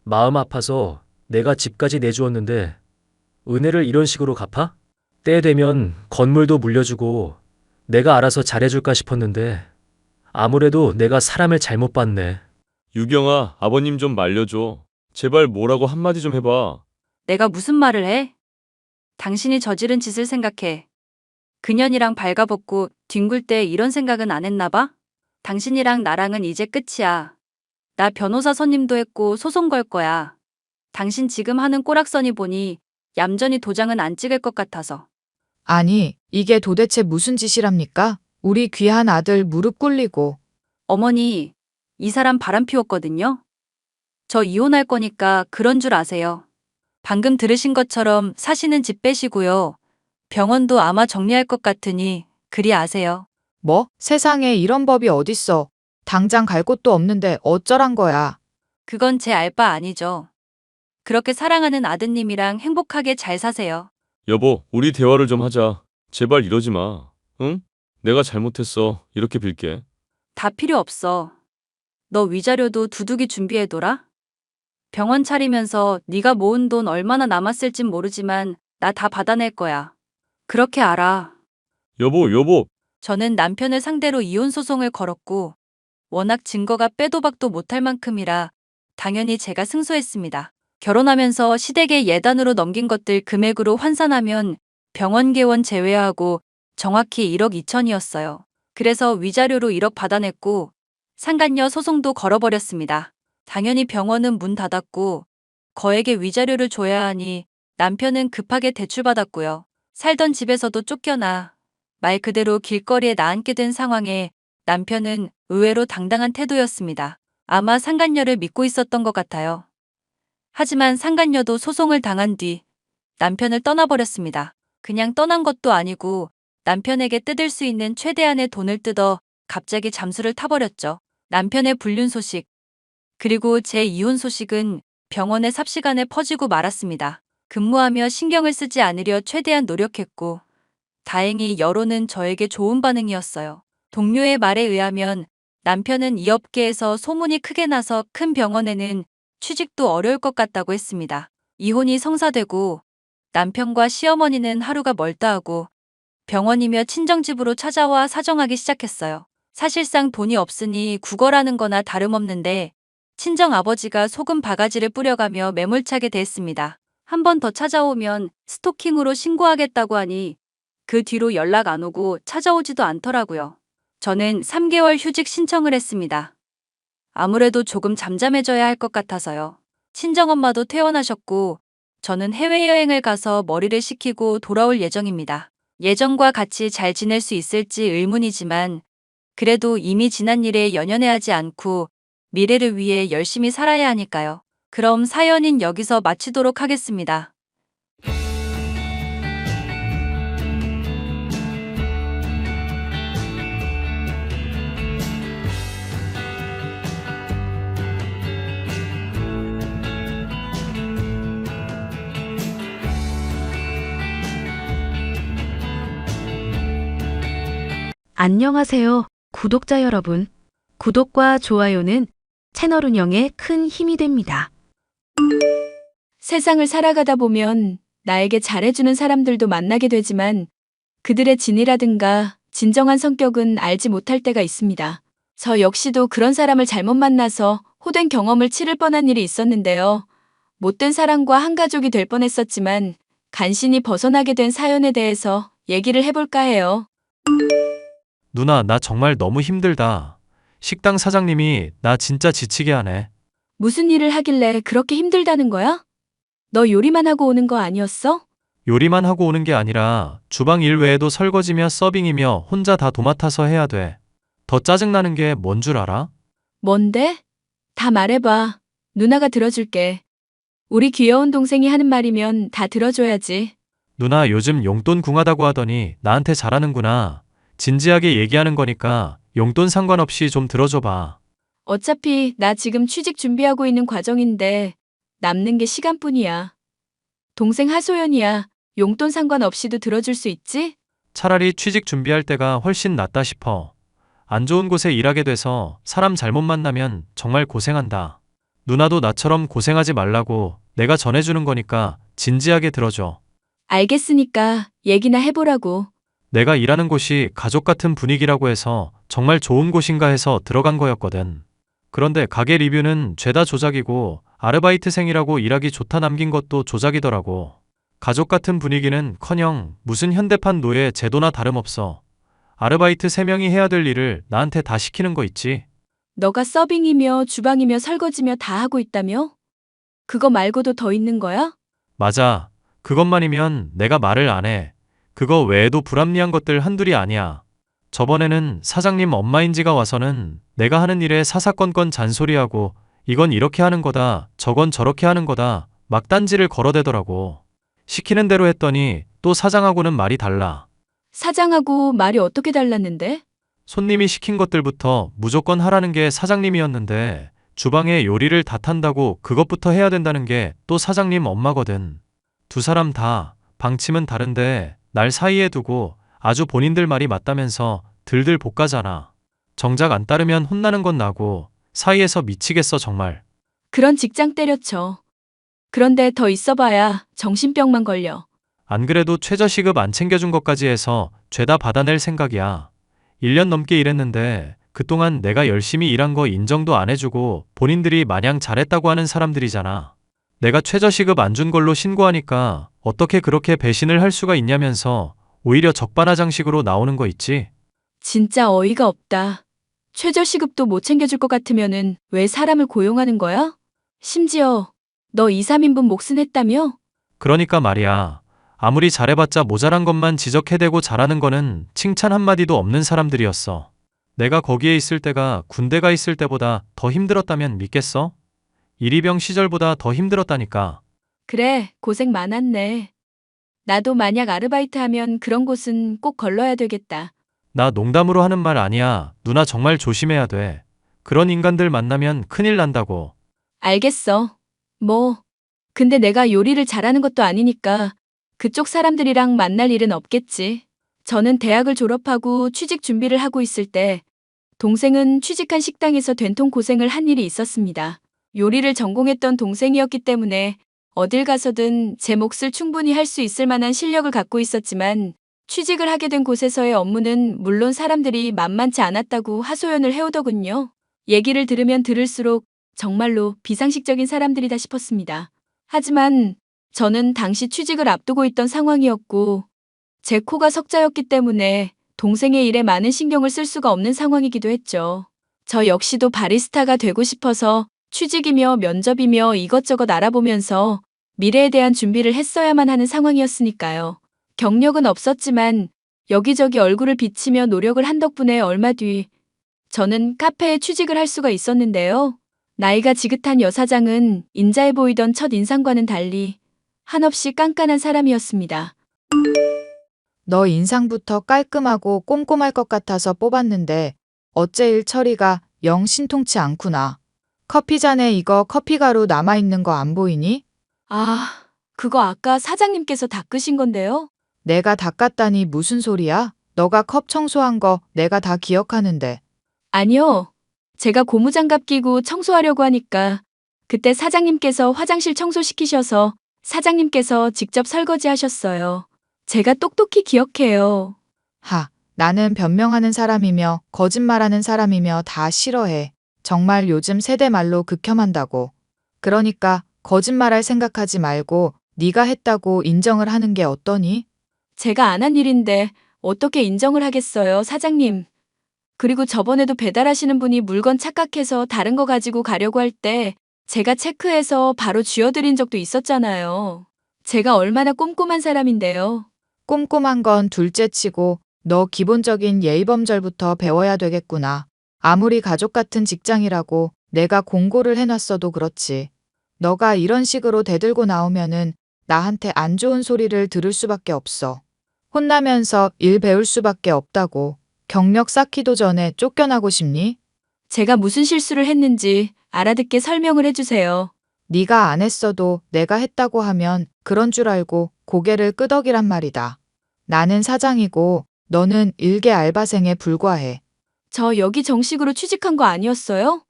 마음 아파서 내가 집까지 내주었는데 은혜를 이런 식으로 갚아? 때 되면 건물도 물려주고 내가 알아서 잘해줄까 싶었는데 아무래도 내가 사람을 잘못 봤네. 유경아, 아버님 좀 말려줘. 제발 뭐라고 한마디 좀 해봐. 내가 무슨 말을 해? 당신이 저지른 짓을 생각해. 그년이랑 발가벗고 뒹굴 때 이런 생각은 안 했나 봐? 당신이랑 나랑은 이제 끝이야. 나 변호사 선임도 했고 소송 걸 거야. 당신 지금 하는 꼬락서니 보니 얌전히 도장은 안 찍을 것 같아서. 아니, 이게 도대체 무슨 짓이랍니까? 우리 귀한 아들 무릎 꿇리고. 어머니, 이 사람 바람 피웠거든요? 저 이혼할 거니까 그런 줄 아세요. 방금 들으신 것처럼 사시는 집 빼시고요. 병원도 아마 정리할 것 같으니 그리 아세요. 뭐? 세상에 이런 법이 어딨어. 당장 갈 곳도 없는데 어쩌란 거야. 그건 제 알 바 아니죠. 그렇게 사랑하는 아드님이랑 행복하게 잘 사세요. 여보, 우리 대화를 좀 하자. 제발 이러지 마. 응? 내가 잘못했어. 이렇게 빌게. 다 필요 없어. 너 위자료도 두둑이 준비해둬라. 병원 차리면서 네가 모은 돈 얼마나 남았을진 모르지만 나 다 받아낼 거야. 그렇게 알아. 여보. 저는 남편을 상대로 이혼 소송을 걸었고 워낙 증거가 빼도 박도 못할 만큼이라 당연히 제가 승소했습니다. 결혼하면서 시댁에 예단으로 넘긴 것들 금액으로 환산하면 병원 개원 제외하고 정확히 1억 2천이었어요. 그래서 위자료로 1억 받아냈고 상간녀 소송도 걸어버렸습니다. 당연히 병원은 문 닫았고 거액의 위자료를 줘야 하니 남편은 급하게 대출받았고요. 살던 집에서도 쫓겨나 말 그대로 길거리에 나앉게 된 상황에 남편은 의외로 당당한 태도였습니다. 아마 상간녀를 믿고 있었던 것 같아요. 하지만 상간녀도 소송을 당한 뒤 남편을 떠나버렸습니다. 그냥 떠난 것도 아니고 남편에게 뜯을 수 있는 최대한의 돈을 뜯어 갑자기 잠수를 타버렸죠. 남편의 불륜 소식, 그리고 제 이혼 소식은 병원의 삽시간에 퍼지고 말았습니다. 근무하며 신경을 쓰지 않으려 최대한 노력했고, 다행히 여론은 저에게 좋은 반응이었어요. 동료의 말에 의하면 남편은 이 업계에서 소문이 크게 나서 큰 병원에는 취직도 어려울 것 같다고 했습니다. 이혼이 성사되고 남편과 시어머니는 하루가 멀다하고 병원이며 친정집으로 찾아와 사정하기 시작했어요. 사실상 돈이 없으니 구걸하는 거나 다름없는데 친정 아버지가 소금 바가지를 뿌려가며 매몰차게 대했습니다. 한 번 더 찾아오면 스토킹으로 신고하겠다고 하니 그 뒤로 연락 안 오고 찾아오지도 않더라고요. 저는 3개월 휴직 신청을 했습니다. 아무래도 조금 잠잠해져야 할 것 같아서요. 친정엄마도 퇴원하셨고 저는 해외여행을 가서 머리를 식히고 돌아올 예정입니다. 예전과 같이 잘 지낼 수 있을지 의문이지만 그래도 이미 지난 일에 연연해하지 않고 미래를 위해 열심히 살아야 하니까요. 그럼 사연인 여기서 마치도록 하겠습니다. 안녕하세요, 구독자 여러분. 구독과 좋아요는 채널 운영에 큰 힘이 됩니다. 세상을 살아가다 보면 나에게 잘해주는 사람들도 만나게 되지만 그들의 진이라든가 진정한 성격은 알지 못할 때가 있습니다. 저 역시도 그런 사람을 잘못 만나서 호된 경험을 치를 뻔한 일이 있었는데요. 못된 사람과 한 가족이 될 뻔했었지만 간신히 벗어나게 된 사연에 대해서 얘기를 해볼까 해요. 누나, 나 정말 너무 힘들다. 식당 사장님이 나 진짜 지치게 하네. 무슨 일을 하길래 그렇게 힘들다는 거야? 너 요리만 하고 오는 거 아니었어? 요리만 하고 오는 게 아니라 주방 일 외에도 설거지며 서빙이며 혼자 다 도맡아서 해야 돼. 더 짜증나는 게 뭔 줄 알아? 뭔데? 다 말해봐. 누나가 들어줄게. 우리 귀여운 동생이 하는 말이면 다 들어줘야지. 누나, 요즘 용돈 궁하다고 하더니 나한테 잘하는구나. 진지하게 얘기하는 거니까 용돈 상관없이 좀 들어줘봐. 어차피 나 지금 취직 준비하고 있는 과정인데 남는 게 시간뿐이야. 동생 하소연이야. 용돈 상관없이도 들어줄 수 있지? 차라리 취직 준비할 때가 훨씬 낫다 싶어. 안 좋은 곳에 일하게 돼서 사람 잘못 만나면 정말 고생한다. 누나도 나처럼 고생하지 말라고 내가 전해주는 거니까 진지하게 들어줘. 알겠으니까 얘기나 해보라고. 내가 일하는 곳이 가족 같은 분위기라고 해서 정말 좋은 곳인가 해서 들어간 거였거든. 그런데 가게 리뷰는 죄다 조작이고 아르바이트생이라고 일하기 좋다 남긴 것도 조작이더라고. 가족 같은 분위기는커녕 무슨 현대판 노예 제도나 다름없어. 아르바이트 3명이 해야 될 일을 나한테 다 시키는 거 있지. 너가 서빙이며 주방이며 설거지며 다 하고 있다며? 그거 말고도 더 있는 거야? 맞아. 그것만이면 내가 말을 안 해. 그거 외에도 불합리한 것들 한둘이 아니야. 저번에는 사장님 엄마인지가 와서는 내가 하는 일에 사사건건 잔소리하고 이건 이렇게 하는 거다, 저건 저렇게 하는 거다 막 딴지를 걸어대더라고. 시키는 대로 했더니 또 사장하고는 말이 달라. 사장하고 말이 어떻게 달랐는데? 손님이 시킨 것들부터 무조건 하라는 게 사장님이었는데 주방에 요리를 다 탄다고 그것부터 해야 된다는 게 또 사장님 엄마거든. 두 사람 다 방침은 다른데 날 사이에 두고 아주 본인들 말이 맞다면서 들들 볶아잖아. 정작 안 따르면 혼나는 건 나고 사이에서 미치겠어 정말. 그런 직장 때려쳐. 그런데 더 있어봐야 정신병만 걸려. 안 그래도 최저시급 안 챙겨준 것까지 해서 죄다 받아낼 생각이야. 1년 넘게 일했는데 그동안 내가 열심히 일한 거 인정도 안 해주고 본인들이 마냥 잘했다고 하는 사람들이잖아. 내가 최저시급 안 준 걸로 신고하니까 어떻게 그렇게 배신을 할 수가 있냐면서 오히려 적반하장식으로 나오는 거 있지. 진짜 어이가 없다. 최저시급도 못 챙겨줄 것 같으면은 왜 사람을 고용하는 거야? 심지어 너 2, 3인분 몫은 했다며? 그러니까 말이야. 아무리 잘해봤자 모자란 것만 지적해대고 잘하는 거는 칭찬 한마디도 없는 사람들이었어. 내가 거기에 있을 때가 군대가 있을 때보다 더 힘들었다면 믿겠어? 일이병 시절보다 더 힘들었다니까. 그래, 고생 많았네. 나도 만약 아르바이트 하면 그런 곳은 꼭 걸러야 되겠다. 나 농담으로 하는 말 아니야. 누나 정말 조심해야 돼. 그런 인간들 만나면 큰일 난다고. 알겠어. 뭐, 근데 내가 요리를 잘하는 것도 아니니까 그쪽 사람들이랑 만날 일은 없겠지. 저는 대학을 졸업하고 취직 준비를 하고 있을 때 동생은 취직한 식당에서 된통 고생을 한 일이 있었습니다. 요리를 전공했던 동생이었기 때문에 어딜 가서든 제 몫을 충분히 할 수 있을 만한 실력을 갖고 있었지만 취직을 하게 된 곳에서의 업무는 물론 사람들이 만만치 않았다고 하소연을 해오더군요. 얘기를 들으면 들을수록 정말로 비상식적인 사람들이다 싶었습니다. 하지만 저는 당시 취직을 앞두고 있던 상황이었고 제 코가 석자였기 때문에 동생의 일에 많은 신경을 쓸 수가 없는 상황이기도 했죠. 저 역시도 바리스타가 되고 싶어서 취직이며 면접이며 이것저것 알아보면서 미래에 대한 준비를 했어야만 하는 상황이었으니까요. 경력은 없었지만 여기저기 얼굴을 비치며 노력을 한 덕분에 얼마 뒤 저는 카페에 취직을 할 수가 있었는데요. 나이가 지긋한 여사장은 인자해 보이던 첫 인상과는 달리 한없이 깐깐한 사람이었습니다. 너 인상부터 깔끔하고 꼼꼼할 것 같아서 뽑았는데 어째 일 처리가 영 신통치 않구나. 커피잔에 이거 커피가루 남아있는 거 안 보이니? 아, 그거 아까 사장님께서 닦으신 건데요? 내가 닦았다니 무슨 소리야? 너가 컵 청소한 거 내가 다 기억하는데. 아니요. 제가 고무장갑 끼고 청소하려고 하니까 그때 사장님께서 화장실 청소시키셔서 사장님께서 직접 설거지 하셨어요. 제가 똑똑히 기억해요. 하, 나는 변명하는 사람이며 거짓말하는 사람이며 다 싫어해. 정말 요즘 세대 말로 극혐한다고. 그러니까 거짓말할 생각하지 말고 네가 했다고 인정을 하는 게 어떠니? 제가 안 한 일인데 어떻게 인정을 하겠어요, 사장님. 그리고 저번에도 배달하시는 분이 물건 착각해서 다른 거 가지고 가려고 할 때 제가 체크해서 바로 쥐어드린 적도 있었잖아요. 제가 얼마나 꼼꼼한 사람인데요. 꼼꼼한 건 둘째치고 너 기본적인 예의범절부터 배워야 되겠구나. 아무리 가족 같은 직장이라고 내가 공고를 해놨어도 그렇지. 너가 이런 식으로 대들고 나오면은 나한테 안 좋은 소리를 들을 수밖에 없어. 혼나면서 일 배울 수밖에 없다고. 경력 쌓기도 전에 쫓겨나고 싶니? 제가 무슨 실수를 했는지 알아듣게 설명을 해주세요. 네가 안 했어도 내가 했다고 하면 그런 줄 알고 고개를 끄덕이란 말이다. 나는 사장이고 너는 일개 알바생에 불과해. 저 여기 정식으로 취직한 거 아니었어요?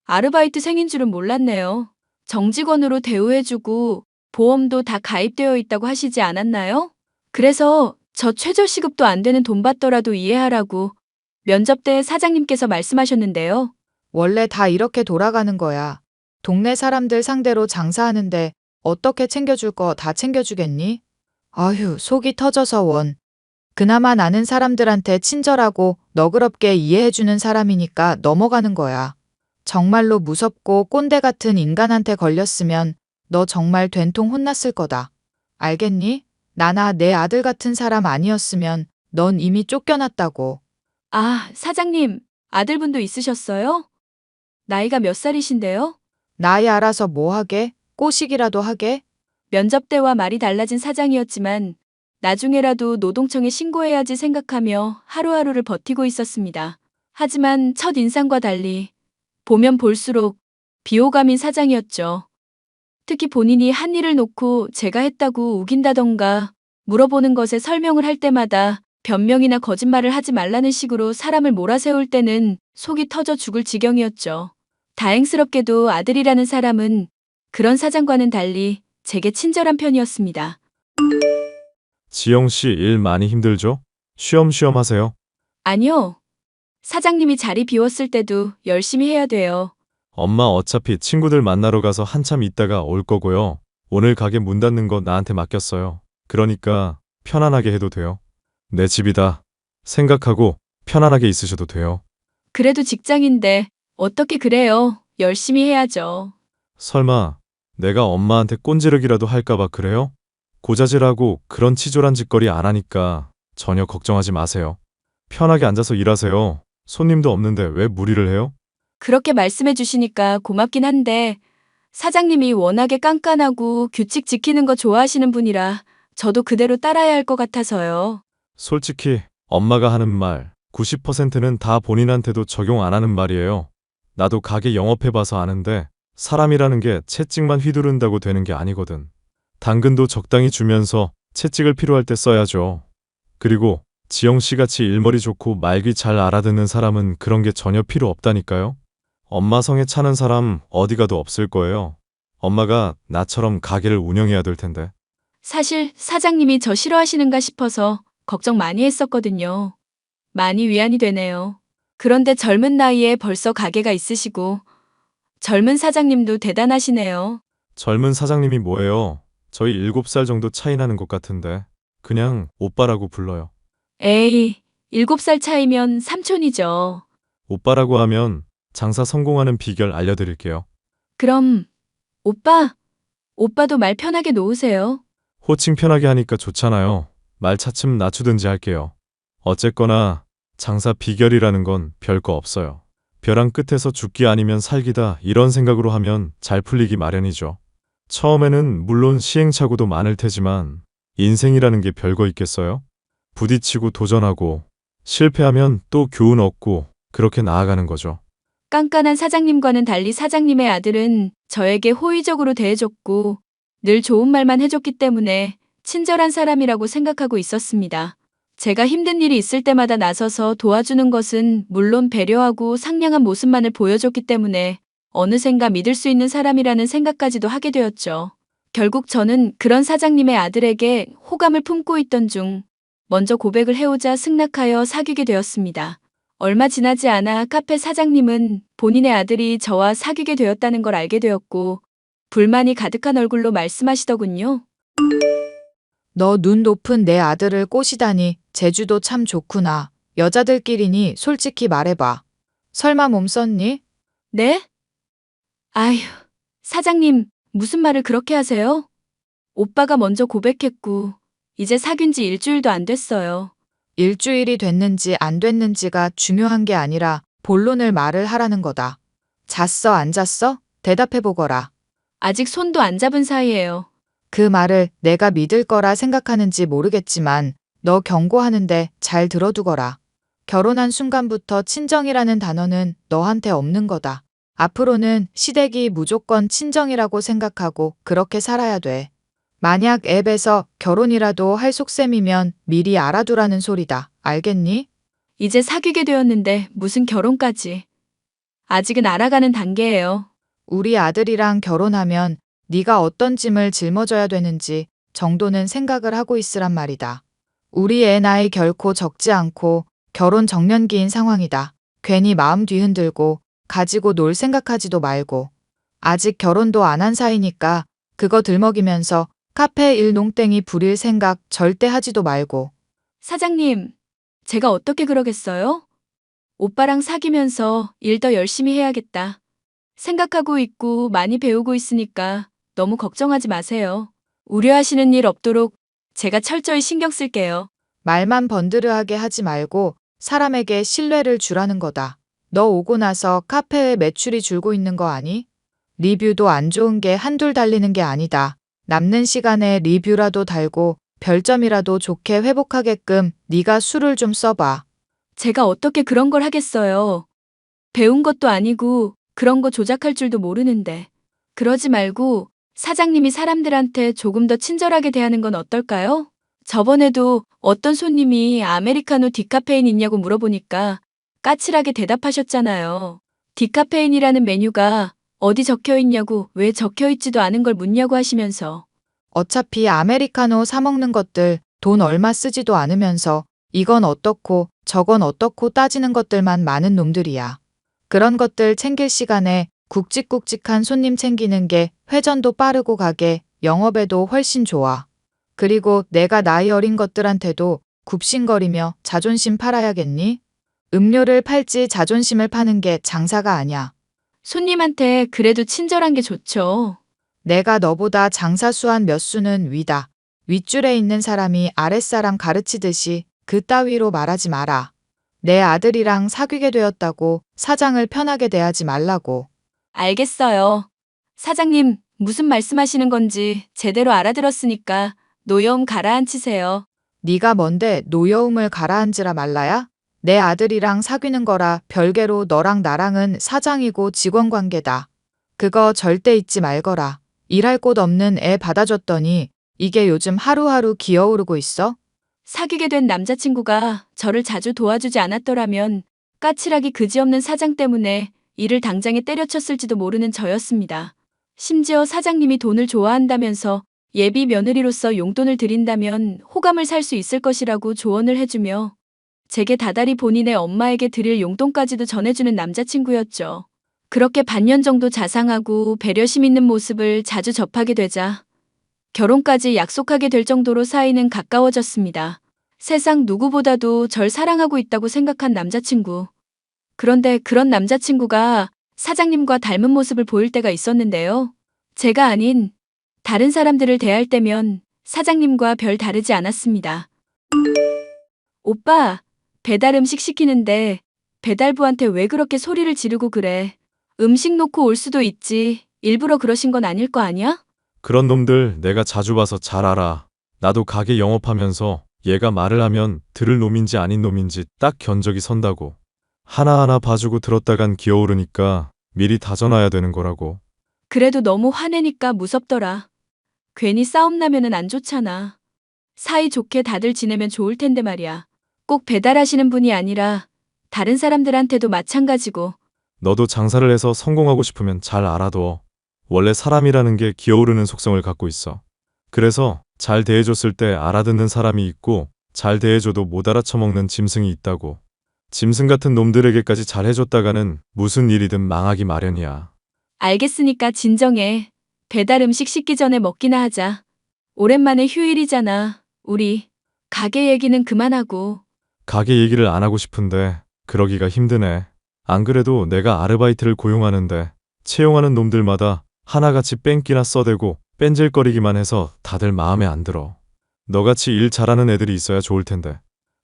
아르바이트생인 줄은 몰랐네요. 정직원으로 대우해주고 보험도 다 가입되어 있다고 하시지 않았나요? 그래서 저 최저시급도 안 되는 돈 받더라도 이해하라고 면접 때 사장님께서 말씀하셨는데요. 원래 다 이렇게 돌아가는 거야. 동네 사람들 상대로 장사하는데 어떻게 챙겨줄 거 다 챙겨주겠니? 아휴, 속이 터져서 원. 그나마 나는 사람들한테 친절하고 너그럽게 이해해주는 사람이니까 넘어가는 거야. 정말로 무섭고 꼰대 같은 인간한테 걸렸으면 너 정말 된통 혼났을 거다. 알겠니? 나나 내 아들 같은 사람 아니었으면 넌 이미 쫓겨났다고. 아, 사장님, 아들분도 있으셨어요? 나이가 몇 살이신데요? 나이 알아서 뭐 하게? 꼬시기라도 하게? 면접 때와 말이 달라진 사장이었지만 나중에라도 노동청에 신고해야지 생각하며 하루하루를 버티고 있었습니다. 하지만 첫 인상과 달리 보면 볼수록 비호감인 사장이었죠. 특히 본인이 한 일을 놓고 제가 했다고 우긴다던가 물어보는 것에 설명을 할 때마다 변명이나 거짓말을 하지 말라는 식으로 사람을 몰아세울 때는 속이 터져 죽을 지경이었죠. 다행스럽게도 아들이라는 사람은 그런 사장과는 달리 제게 친절한 편이었습니다. 지영 씨 일 많이 힘들죠? 쉬엄쉬엄 하세요. 아니요. 사장님이 자리 비웠을 때도 열심히 해야 돼요. 엄마 어차피 친구들 만나러 가서 한참 있다가 올 거고요. 오늘 가게 문 닫는 거 나한테 맡겼어요. 그러니까 편안하게 해도 돼요. 내 집이다 생각하고 편안하게 있으셔도 돼요. 그래도 직장인데 어떻게 그래요? 열심히 해야죠. 설마 내가 엄마한테 꼰지르기라도 할까봐 그래요? 고자질하고 그런 치졸한 짓거리 안 하니까 전혀 걱정하지 마세요. 편하게 앉아서 일하세요. 손님도 없는데 왜 무리를 해요? 그렇게 말씀해 주시니까 고맙긴 한데 사장님이 워낙에 깐깐하고 규칙 지키는 거 좋아하시는 분이라 저도 그대로 따라야 할 것 같아서요. 솔직히 엄마가 하는 말 90%는 다 본인한테도 적용 안 하는 말이에요. 나도 가게 영업해봐서 아는데 사람이라는 게 채찍만 휘두른다고 되는 게 아니거든. 당근도 적당히 주면서 채찍을 필요할 때 써야죠. 그리고 지영 씨 같이 일머리 좋고 말귀 잘 알아듣는 사람은 그런 게 전혀 필요 없다니까요. 엄마 성에 차는 사람 어디 가도 없을 거예요. 엄마가 나처럼 가게를 운영해야 될 텐데. 사실 사장님이 저 싫어하시는가 싶어서 걱정 많이 했었거든요. 많이 위안이 되네요. 그런데 젊은 나이에 벌써 가게가 있으시고 젊은 사장님도 대단하시네요. 젊은 사장님이 뭐예요? 저희 7살 정도 차이 나는 것 같은데. 그냥 오빠라고 불러요. 에이, 7살 차이면 삼촌이죠. 오빠라고 하면 장사 성공하는 비결 알려드릴게요. 그럼 오빠도 말 편하게 놓으세요. 호칭 편하게 하니까 좋잖아요. 말 차츰 낮추든지 할게요. 어쨌거나 장사 비결이라는 건 별거 없어요. 벼랑 끝에서 죽기 아니면 살기다 이런 생각으로 하면 잘 풀리기 마련이죠. 처음에는 물론 시행착오도 많을 테지만 인생이라는 게 별거 있겠어요? 부딪히고 도전하고 실패하면 또 교훈 얻고 그렇게 나아가는 거죠. 깐깐한 사장님과는 달리 사장님의 아들은 저에게 호의적으로 대해줬고 늘 좋은 말만 해줬기 때문에 친절한 사람이라고 생각하고 있었습니다. 제가 힘든 일이 있을 때마다 나서서 도와주는 것은 물론 배려하고 상냥한 모습만을 보여줬기 때문에 어느샌가 믿을 수 있는 사람이라는 생각까지도 하게 되었죠. 결국 저는 그런 사장님의 아들에게 호감을 품고 있던 중 먼저 고백을 해오자 승낙하여 사귀게 되었습니다. 얼마 지나지 않아 카페 사장님은 본인의 아들이 저와 사귀게 되었다는 걸 알게 되었고 불만이 가득한 얼굴로 말씀하시더군요. 너 눈 높은 내 아들을 꼬시다니 제주도 참 좋구나. 여자들끼리니 솔직히 말해봐. 설마 몸 썼니? 네? 아휴, 사장님, 무슨 말을 그렇게 하세요? 오빠가 먼저 고백했고 이제 사귄 지 일주일도 안 됐어요. 일주일이 됐는지 안 됐는지가 중요한 게 아니라 본론을 말을 하라는 거다. 잤어, 안 잤어? 대답해보거라. 아직 손도 안 잡은 사이예요. 그 말을 내가 믿을 거라 생각하는지 모르겠지만 너 경고하는데 잘 들어두거라. 결혼한 순간부터 친정이라는 단어는 너한테 없는 거다. 앞으로는 시댁이 무조건 친정이라고 생각하고 그렇게 살아야 돼. 만약 앱에서 결혼이라도 할 속셈이면 미리 알아두라는 소리다. 알겠니? 이제 사귀게 되었는데 무슨 결혼까지. 아직은 알아가는 단계예요. 우리 아들이랑 결혼하면 네가 어떤 짐을 짊어져야 되는지 정도는 생각을 하고 있으란 말이다. 우리 애 나이 결코 적지 않고 결혼 정년기인 상황이다. 괜히 마음 뒤흔들고 가지고 놀 생각하지도 말고. 아직 결혼도 안 한 사이니까 그거 들먹이면서 카페 일 농땡이 부릴 생각 절대 하지도 말고. 사장님, 제가 어떻게 그러겠어요? 오빠랑 사귀면서 일 더 열심히 해야겠다. 생각하고 있고 많이 배우고 있으니까 너무 걱정하지 마세요. 우려하시는 일 없도록 제가 철저히 신경 쓸게요. 말만 번드르하게 하지 말고 사람에게 신뢰를 주라는 거다. 너 오고 나서 카페에 매출이 줄고 있는 거 아니? 리뷰도 안 좋은 게 한둘 달리는 게 아니다. 남는 시간에 리뷰라도 달고 별점이라도 좋게 회복하게끔 네가 수를 좀 써봐. 제가 어떻게 그런 걸 하겠어요. 배운 것도 아니고 그런 거 조작할 줄도 모르는데. 그러지 말고 사장님이 사람들한테 조금 더 친절하게 대하는 건 어떨까요? 저번에도 어떤 손님이 아메리카노 디카페인 있냐고 물어보니까 까칠하게 대답하셨잖아요. 디카페인이라는 메뉴가 어디 적혀 있냐고 왜 적혀 있지도 않은 걸 묻냐고 하시면서. 어차피 아메리카노 사 먹는 것들 돈 얼마 쓰지도 않으면서 이건 어떻고 저건 어떻고 따지는 것들만 많은 놈들이야. 그런 것들 챙길 시간에 굵직굵직한 손님 챙기는 게 회전도 빠르고 가게 영업에도 훨씬 좋아. 그리고 내가 나이 어린 것들한테도 굽신거리며 자존심 팔아야겠니? 음료를 팔지 자존심을 파는 게 장사가 아니야. 손님한테 그래도 친절한 게 좋죠. 내가 너보다 장사 수한 몇 수는 위다. 윗줄에 있는 사람이 아랫사람 가르치듯이 그 따위로 말하지 마라. 내 아들이랑 사귀게 되었다고 사장을 편하게 대하지 말라고. 알겠어요. 사장님, 무슨 말씀하시는 건지 제대로 알아들었으니까 노여움 가라앉히세요. 네가 뭔데 노여움을 가라앉으라 말라야? 내 아들이랑 사귀는 거라 별개로 너랑 나랑은 사장이고 직원 관계다. 그거 절대 잊지 말거라. 일할 곳 없는 애 받아줬더니 이게 요즘 하루하루 기어오르고 있어? 사귀게 된 남자친구가 저를 자주 도와주지 않았더라면 까칠하기 그지없는 사장 때문에 일을 당장에 때려쳤을지도 모르는 저였습니다. 심지어 사장님이 돈을 좋아한다면서 예비 며느리로서 용돈을 드린다면 호감을 살 수 있을 것이라고 조언을 해주며 제게 다달이 본인의 엄마에게 드릴 용돈까지도 전해주는 남자친구였죠. 그렇게 반년 정도 자상하고 배려심 있는 모습을 자주 접하게 되자 결혼까지 약속하게 될 정도로 사이는 가까워졌습니다. 세상 누구보다도 절 사랑하고 있다고 생각한 남자친구. 그런데 그런 남자친구가 사장님과 닮은 모습을 보일 때가 있었는데요. 제가 아닌 다른 사람들을 대할 때면 사장님과 별 다르지 않았습니다. 오빠, 배달 음식 시키는데 배달부한테 왜 그렇게 소리를 지르고 그래? 음식 놓고 올 수도 있지. 일부러 그러신 건 아닐 거 아니야? 그런 놈들 내가 자주 봐서 잘 알아. 나도 가게 영업하면서 얘가 말을 하면 들을 놈인지 아닌 놈인지 딱 견적이 선다고. 하나하나 봐주고 들었다간 기어오르니까 미리 다져놔야 되는 거라고. 그래도 너무 화내니까 무섭더라. 괜히 싸움 나면은 안 좋잖아. 사이 좋게 다들 지내면 좋을 텐데 말이야. 꼭 배달하시는 분이 아니라 다른 사람들한테도 마찬가지고. 너도 장사를 해서 성공하고 싶으면 잘 알아둬. 원래 사람이라는 게 기어오르는 속성을 갖고 있어. 그래서 잘 대해줬을 때 알아듣는 사람이 있고 잘 대해줘도 못 알아쳐먹는 짐승이 있다고. 짐승 같은 놈들에게까지 잘 해줬다가는 무슨 일이든 망하기 마련이야. 알겠으니까 진정해. 배달 음식 식기 전에 먹기나 하자. 오랜만에 휴일이잖아. 우리 가게 얘기는 그만하고. 가게 얘기를 안 하고 싶은데 그러기가 힘드네. 안 그래도 내가 아르바이트를 고용하는데 채용하는 놈들마다 하나같이 뺑기나 써대고 뺀질거리기만 해서 다들 마음에 안 들어. 너같이 일 잘하는 애들이 있어야 좋을 텐데.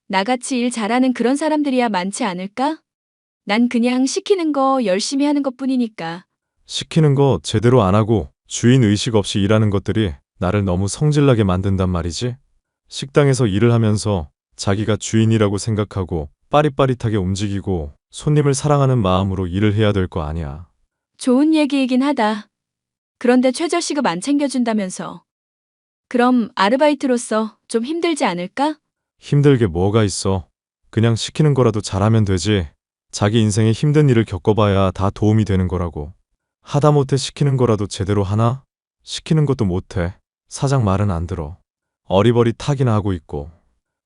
나같이 일 잘하는 그런 사람들이야 많지 않을까? 난 그냥 시키는 거 열심히 하는 것뿐이니까. 시키는 거 제대로 안 하고 주인 의식 없이 일하는 것들이 나를 너무 성질나게 만든단 말이지. 식당에서 일을 하면서 자기가 주인이라고 생각하고 빠릿빠릿하게 움직이고 손님을 사랑하는 마음으로 일을 해야 될 거 아니야. 좋은 얘기이긴 하다. 그런데 최저시급 안 챙겨준다면서. 그럼 아르바이트로서 좀 힘들지 않을까? 힘들게 뭐가 있어. 그냥 시키는 거라도 잘하면 되지. 자기 인생에 힘든 일을 겪어봐야 다 도움이 되는 거라고. 하다못해 시키는 거라도 제대로 하나? 시키는 것도 못해. 사장 말은 안 들어. 어리버리타기나 하고 있고.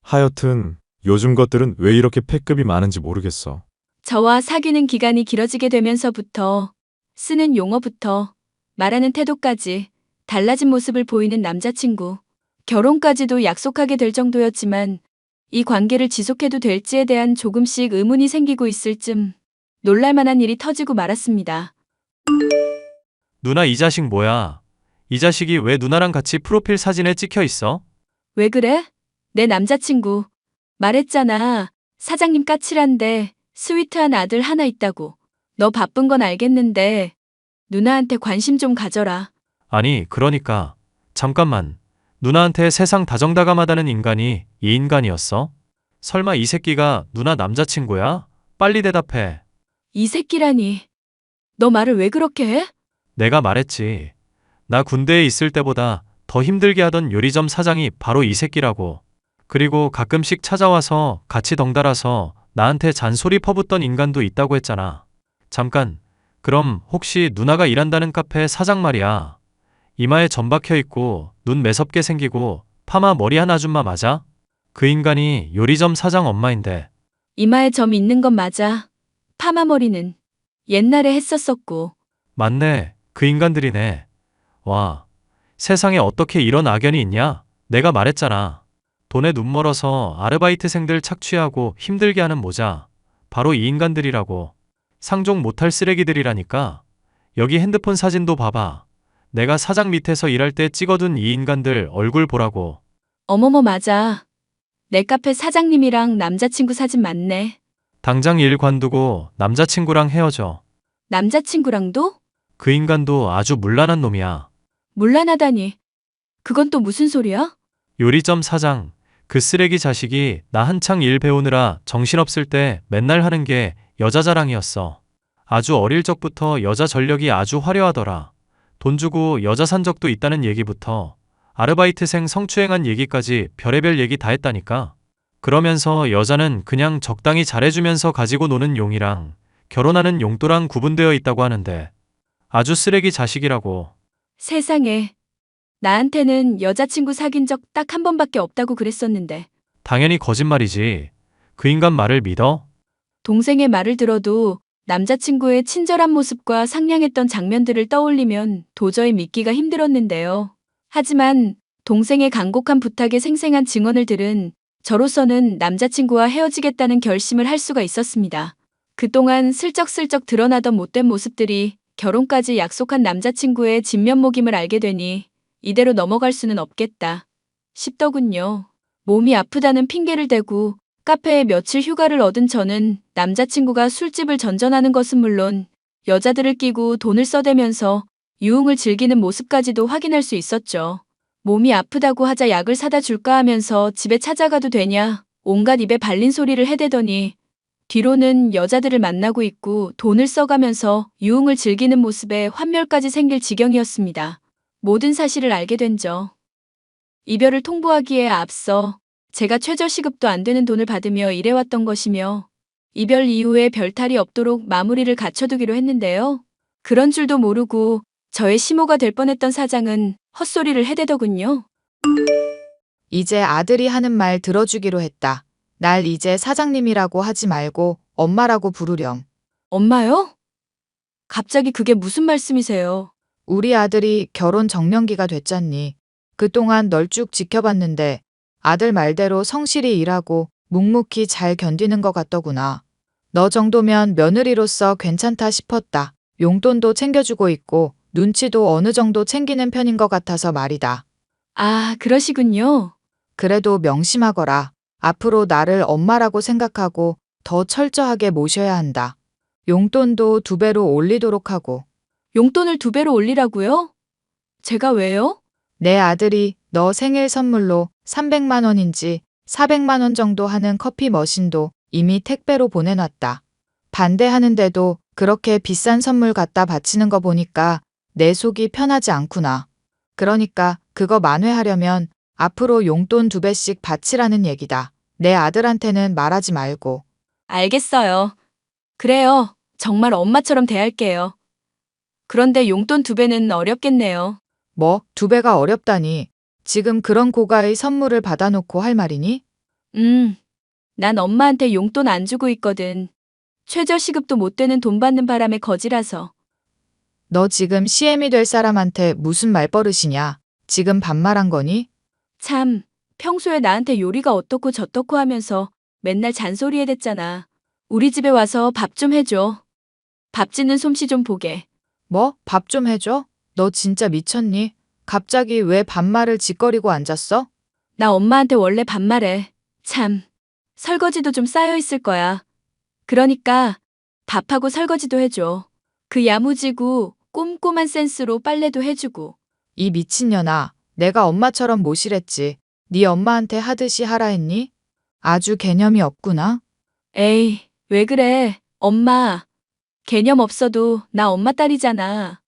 하여튼 요즘 것들은 왜 이렇게 패급이 많은지 모르겠어. 저와 사귀는 기간이 길어지게 되면서부터 쓰는 용어부터 말하는 태도까지 달라진 모습을 보이는 남자친구. 결혼까지도 약속하게 될 정도였지만 이 관계를 지속해도 될지에 대한 조금씩 의문이 생기고 있을 쯤 놀랄만한 일이 터지고 말았습니다. 누나 이 자식 뭐야? 이 자식이 왜 누나랑 같이 프로필 사진에 찍혀 있어? 왜 그래? 내 남자친구. 말했잖아. 사장님 까칠한데 스위트한 아들 하나 있다고. 너 바쁜 건 알겠는데 누나한테 관심 좀 가져라. 아니, 그러니까. 잠깐만. 누나한테 세상 다정다감하다는 인간이 이 인간이었어? 설마 이 새끼가 누나 남자친구야? 빨리 대답해. 이 새끼라니. 너 말을 왜 그렇게 해? 내가 말했지. 나 군대에 있을 때보다 더 힘들게 하던 요리점 사장이 바로 이 새끼라고. 그리고 가끔씩 찾아와서 같이 덩달아서 나한테 잔소리 퍼붓던 인간도 있다고 했잖아. 잠깐, 그럼 혹시 누나가 일한다는 카페 사장 말이야. 이마에 점 박혀 있고 눈 매섭게 생기고 파마 머리한 아줌마 맞아? 그 인간이 요리점 사장 엄마인데. 이마에 점 있는 건 맞아. 파마머리는 옛날에 했었었고. 맞네. 그 인간들이네. 와, 세상에 어떻게 이런 악연이 있냐? 내가 말했잖아. 돈에 눈 멀어서 아르바이트생들 착취하고 힘들게 하는 모자. 바로 이 인간들이라고. 상종 못할 쓰레기들이라니까. 여기 핸드폰 사진도 봐봐. 내가 사장 밑에서 일할 때 찍어둔 이 인간들 얼굴 보라고. 어머머 맞아. 내 카페 사장님이랑 남자친구 사진 맞네. 당장 일 관두고 남자친구랑 헤어져. 남자친구랑도? 그 인간도 아주 문란한 놈이야. 문란하다니. 그건 또 무슨 소리야? 요리점 사장. 그 쓰레기 자식이 나 한창 일 배우느라 정신없을 때 맨날 하는 게 여자 자랑이었어. 아주 어릴 적부터 여자 전력이 아주 화려하더라. 돈 주고 여자 산 적도 있다는 얘기부터 아르바이트생 성추행한 얘기까지 별의별 얘기 다 했다니까. 그러면서 여자는 그냥 적당히 잘해주면서 가지고 노는 용이랑 결혼하는 용도랑 구분되어 있다고 하는데 아주 쓰레기 자식이라고. 세상에. 나한테는 여자친구 사귄 적 딱 한 번밖에 없다고 그랬었는데. 당연히 거짓말이지. 그 인간 말을 믿어? 동생의 말을 들어도 남자친구의 친절한 모습과 상냥했던 장면들을 떠올리면 도저히 믿기가 힘들었는데요. 하지만 동생의 간곡한 부탁에 생생한 증언을 들은 저로서는 남자친구와 헤어지겠다는 결심을 할 수가 있었습니다. 그동안 슬쩍슬쩍 드러나던 못된 모습들이 결혼까지 약속한 남자친구의 진면목임을 알게 되니 이대로 넘어갈 수는 없겠다 싶더군요. 몸이 아프다는 핑계를 대고 카페에 며칠 휴가를 얻은 저는 남자친구가 술집을 전전하는 것은 물론 여자들을 끼고 돈을 써대면서 유흥을 즐기는 모습까지도 확인할 수 있었죠. 몸이 아프다고 하자 약을 사다 줄까 하면서 집에 찾아가도 되냐 온갖 입에 발린 소리를 해대더니 뒤로는 여자들을 만나고 있고 돈을 써가면서 유흥을 즐기는 모습에 환멸까지 생길 지경이었습니다. 모든 사실을 알게 된죠. 이별을 통보하기에 앞서 제가 최저시급도 안 되는 돈을 받으며 일해왔던 것이며 이별 이후에 별탈이 없도록 마무리를 갖춰두기로 했는데요. 그런 줄도 모르고 저의 시모가 될 뻔했던 사장은 헛소리를 해대더군요. 이제 아들이 하는 말 들어주기로 했다. 날 이제 사장님이라고 하지 말고 엄마라고 부르렴. 엄마요? 갑자기 그게 무슨 말씀이세요? 우리 아들이 결혼 정년기가 됐잖니. 그동안 널 쭉 지켜봤는데 아들 말대로 성실히 일하고 묵묵히 잘 견디는 것 같더구나. 너 정도면 며느리로서 괜찮다 싶었다. 용돈도 챙겨주고 있고 눈치도 어느 정도 챙기는 편인 것 같아서 말이다. 아, 그러시군요. 그래도 명심하거라. 앞으로 나를 엄마라고 생각하고 더 철저하게 모셔야 한다. 용돈도 2배로 올리도록 하고. 용돈을 2배로 올리라고요? 제가 왜요? 내 아들이 너 생일 선물로 300만 원인지 400만 원 정도 하는 커피 머신도 이미 택배로 보내놨다. 반대하는데도 그렇게 비싼 선물 갖다 바치는 거 보니까 내 속이 편하지 않구나. 그러니까 그거 만회하려면 앞으로 용돈 2배씩 바치라는 얘기다. 내 아들한테는 말하지 말고. 알겠어요. 그래요. 정말 엄마처럼 대할게요. 그런데 용돈 2배는 어렵겠네요. 뭐 2배가 어렵다니. 지금 그런 고가의 선물을 받아놓고 할 말이니? 난 엄마한테 용돈 안 주고 있거든. 최저시급도 못 되는 돈 받는 바람에 거지라서. 너 지금 CM이 될 사람한테 무슨 말버릇이냐? 지금 반말한 거니? 참, 평소에 나한테 요리가 어떻고 저떻고 하면서 맨날 잔소리 해댔잖아. 우리 집에 와서 밥 좀 해줘. 밥 짓는 솜씨 좀 보게. 뭐? 밥 좀 해줘? 너 진짜 미쳤니? 갑자기 왜 반말을 짓거리고 앉았어? 나 엄마한테 원래 반말해. 참, 설거지도 좀 쌓여 있을 거야. 그러니까 밥하고 설거지도 해줘. 그 야무지고 꼼꼼한 센스로 빨래도 해주고. 이 미친년아, 내가 엄마처럼 모시랬지. 네 엄마한테 하듯이 하라 했니? 아주 개념이 없구나. 에이, 왜 그래? 엄마. 개념 없어도 나 엄마 딸이잖아.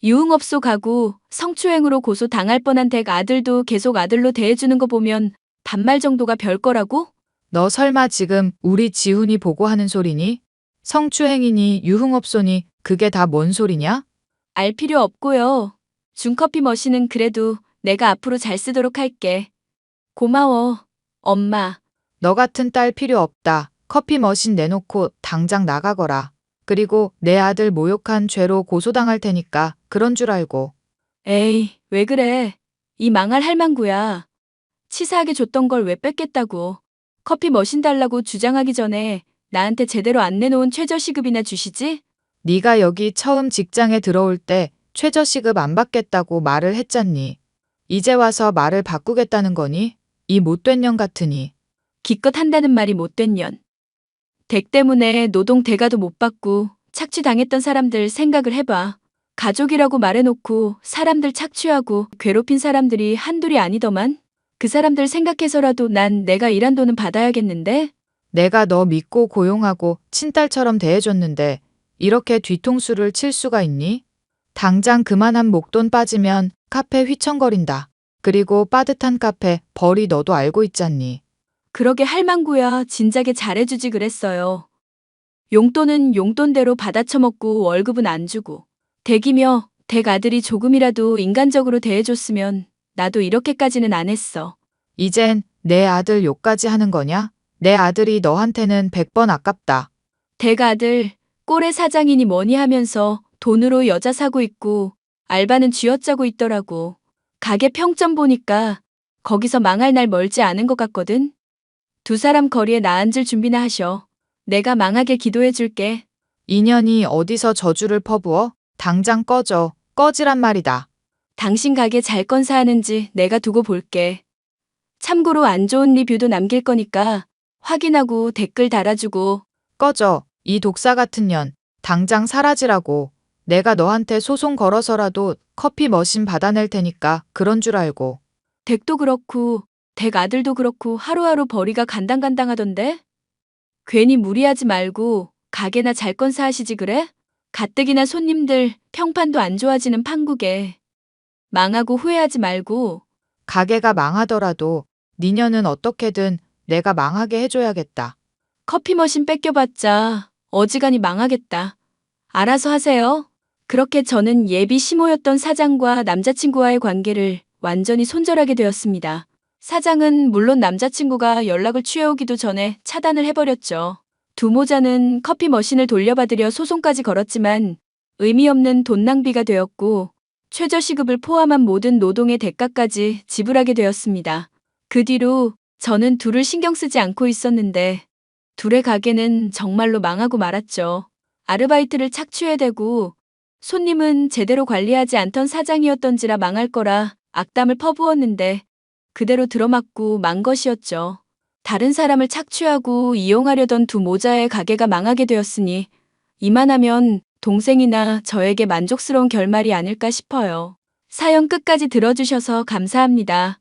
유흥업소 가고 성추행으로 고소 당할 뻔한 댁 아들도 계속 아들로 대해주는 거 보면 반말 정도가 별거라고? 너 설마 지금 우리 지훈이 보고 하는 소리니? 성추행이니 유흥업소니 그게 다 뭔 소리냐? 알 필요 없고요. 중커피 머신은 그래도 내가 앞으로 잘 쓰도록 할게. 고마워, 엄마. 너 같은 딸 필요 없다. 커피 머신 내놓고 당장 나가거라. 그리고 내 아들 모욕한 죄로 고소당할 테니까 그런 줄 알고. 에이, 왜 그래? 이 망할 할망구야. 치사하게 줬던 걸 왜 뺏겠다고. 커피 머신 달라고 주장하기 전에 나한테 제대로 안 내놓은 최저시급이나 주시지? 네가 여기 처음 직장에 들어올 때 최저시급 안 받겠다고 말을 했잖니. 이제 와서 말을 바꾸겠다는 거니? 이 못된 년 같으니. 기껏 한다는 말이 못된 년. 댁 때문에 노동 대가도 못 받고 착취당했던 사람들 생각을 해봐. 가족이라고 말해놓고 사람들 착취하고 괴롭힌 사람들이 한둘이 아니더만. 그 사람들 생각해서라도 난 내가 일한 돈은 받아야겠는데? 내가 너 믿고 고용하고 친딸처럼 대해줬는데 이렇게 뒤통수를 칠 수가 있니? 당장 그만한 목돈 빠지면 카페 휘청거린다. 그리고 빠듯한 카페 벌이 너도 알고 있잖니. 그러게 할망구야 진작에 잘해주지 그랬어요. 용돈은 용돈대로 받아쳐먹고 월급은 안 주고. 댁이며 댁 아들이 조금이라도 인간적으로 대해줬으면 나도 이렇게까지는 안 했어. 이젠 내 아들 욕까지 하는 거냐? 내 아들이 너한테는 100번 아깝다. 댁 아들 꼴의 사장이니 뭐니 하면서 돈으로 여자 사고 있고 알바는 쥐어짜고 있더라고. 가게 평점 보니까 거기서 망할 날 멀지 않은 것 같거든. 두 사람 거리에 나앉을 준비나 하셔. 내가 망하게 기도해 줄게. 인연이 어디서 저주를 퍼부어? 당장 꺼져. 꺼지란 말이다. 당신 가게 잘 건사하는지 내가 두고 볼게. 참고로 안 좋은 리뷰도 남길 거니까 확인하고 댓글 달아주고. 꺼져. 이 독사 같은 년. 당장 사라지라고. 내가 너한테 소송 걸어서라도 커피 머신 받아낼 테니까 그런 줄 알고. 댁도 그렇고 댁 아들도 그렇고 하루하루 벌이가 간당간당하던데? 괜히 무리하지 말고 가게나 잘 건사하시지 그래? 가뜩이나 손님들 평판도 안 좋아지는 판국에. 망하고 후회하지 말고. 가게가 망하더라도 니년은 어떻게든 내가 망하게 해줘야겠다. 커피 머신 뺏겨봤자 어지간히 망하겠다. 알아서 하세요. 그렇게 저는 예비 시모였던 사장과 남자친구와의 관계를 완전히 손절하게 되었습니다. 사장은 물론 남자친구가 연락을 취해오기도 전에 차단을 해버렸죠. 두 모자는 커피 머신을 돌려받으려 소송까지 걸었지만 의미 없는 돈 낭비가 되었고 최저시급을 포함한 모든 노동의 대가까지 지불하게 되었습니다. 그 뒤로 저는 둘을 신경 쓰지 않고 있었는데 둘의 가게는 정말로 망하고 말았죠. 아르바이트를 착취해 대고 손님은 제대로 관리하지 않던 사장이었던지라 망할 거라 악담을 퍼부었는데 그대로 들어맞고 만 것이었죠. 다른 사람을 착취하고 이용하려던 두 모자의 가게가 망하게 되었으니 이만하면 동생이나 저에게 만족스러운 결말이 아닐까 싶어요. 사연 끝까지 들어주셔서 감사합니다.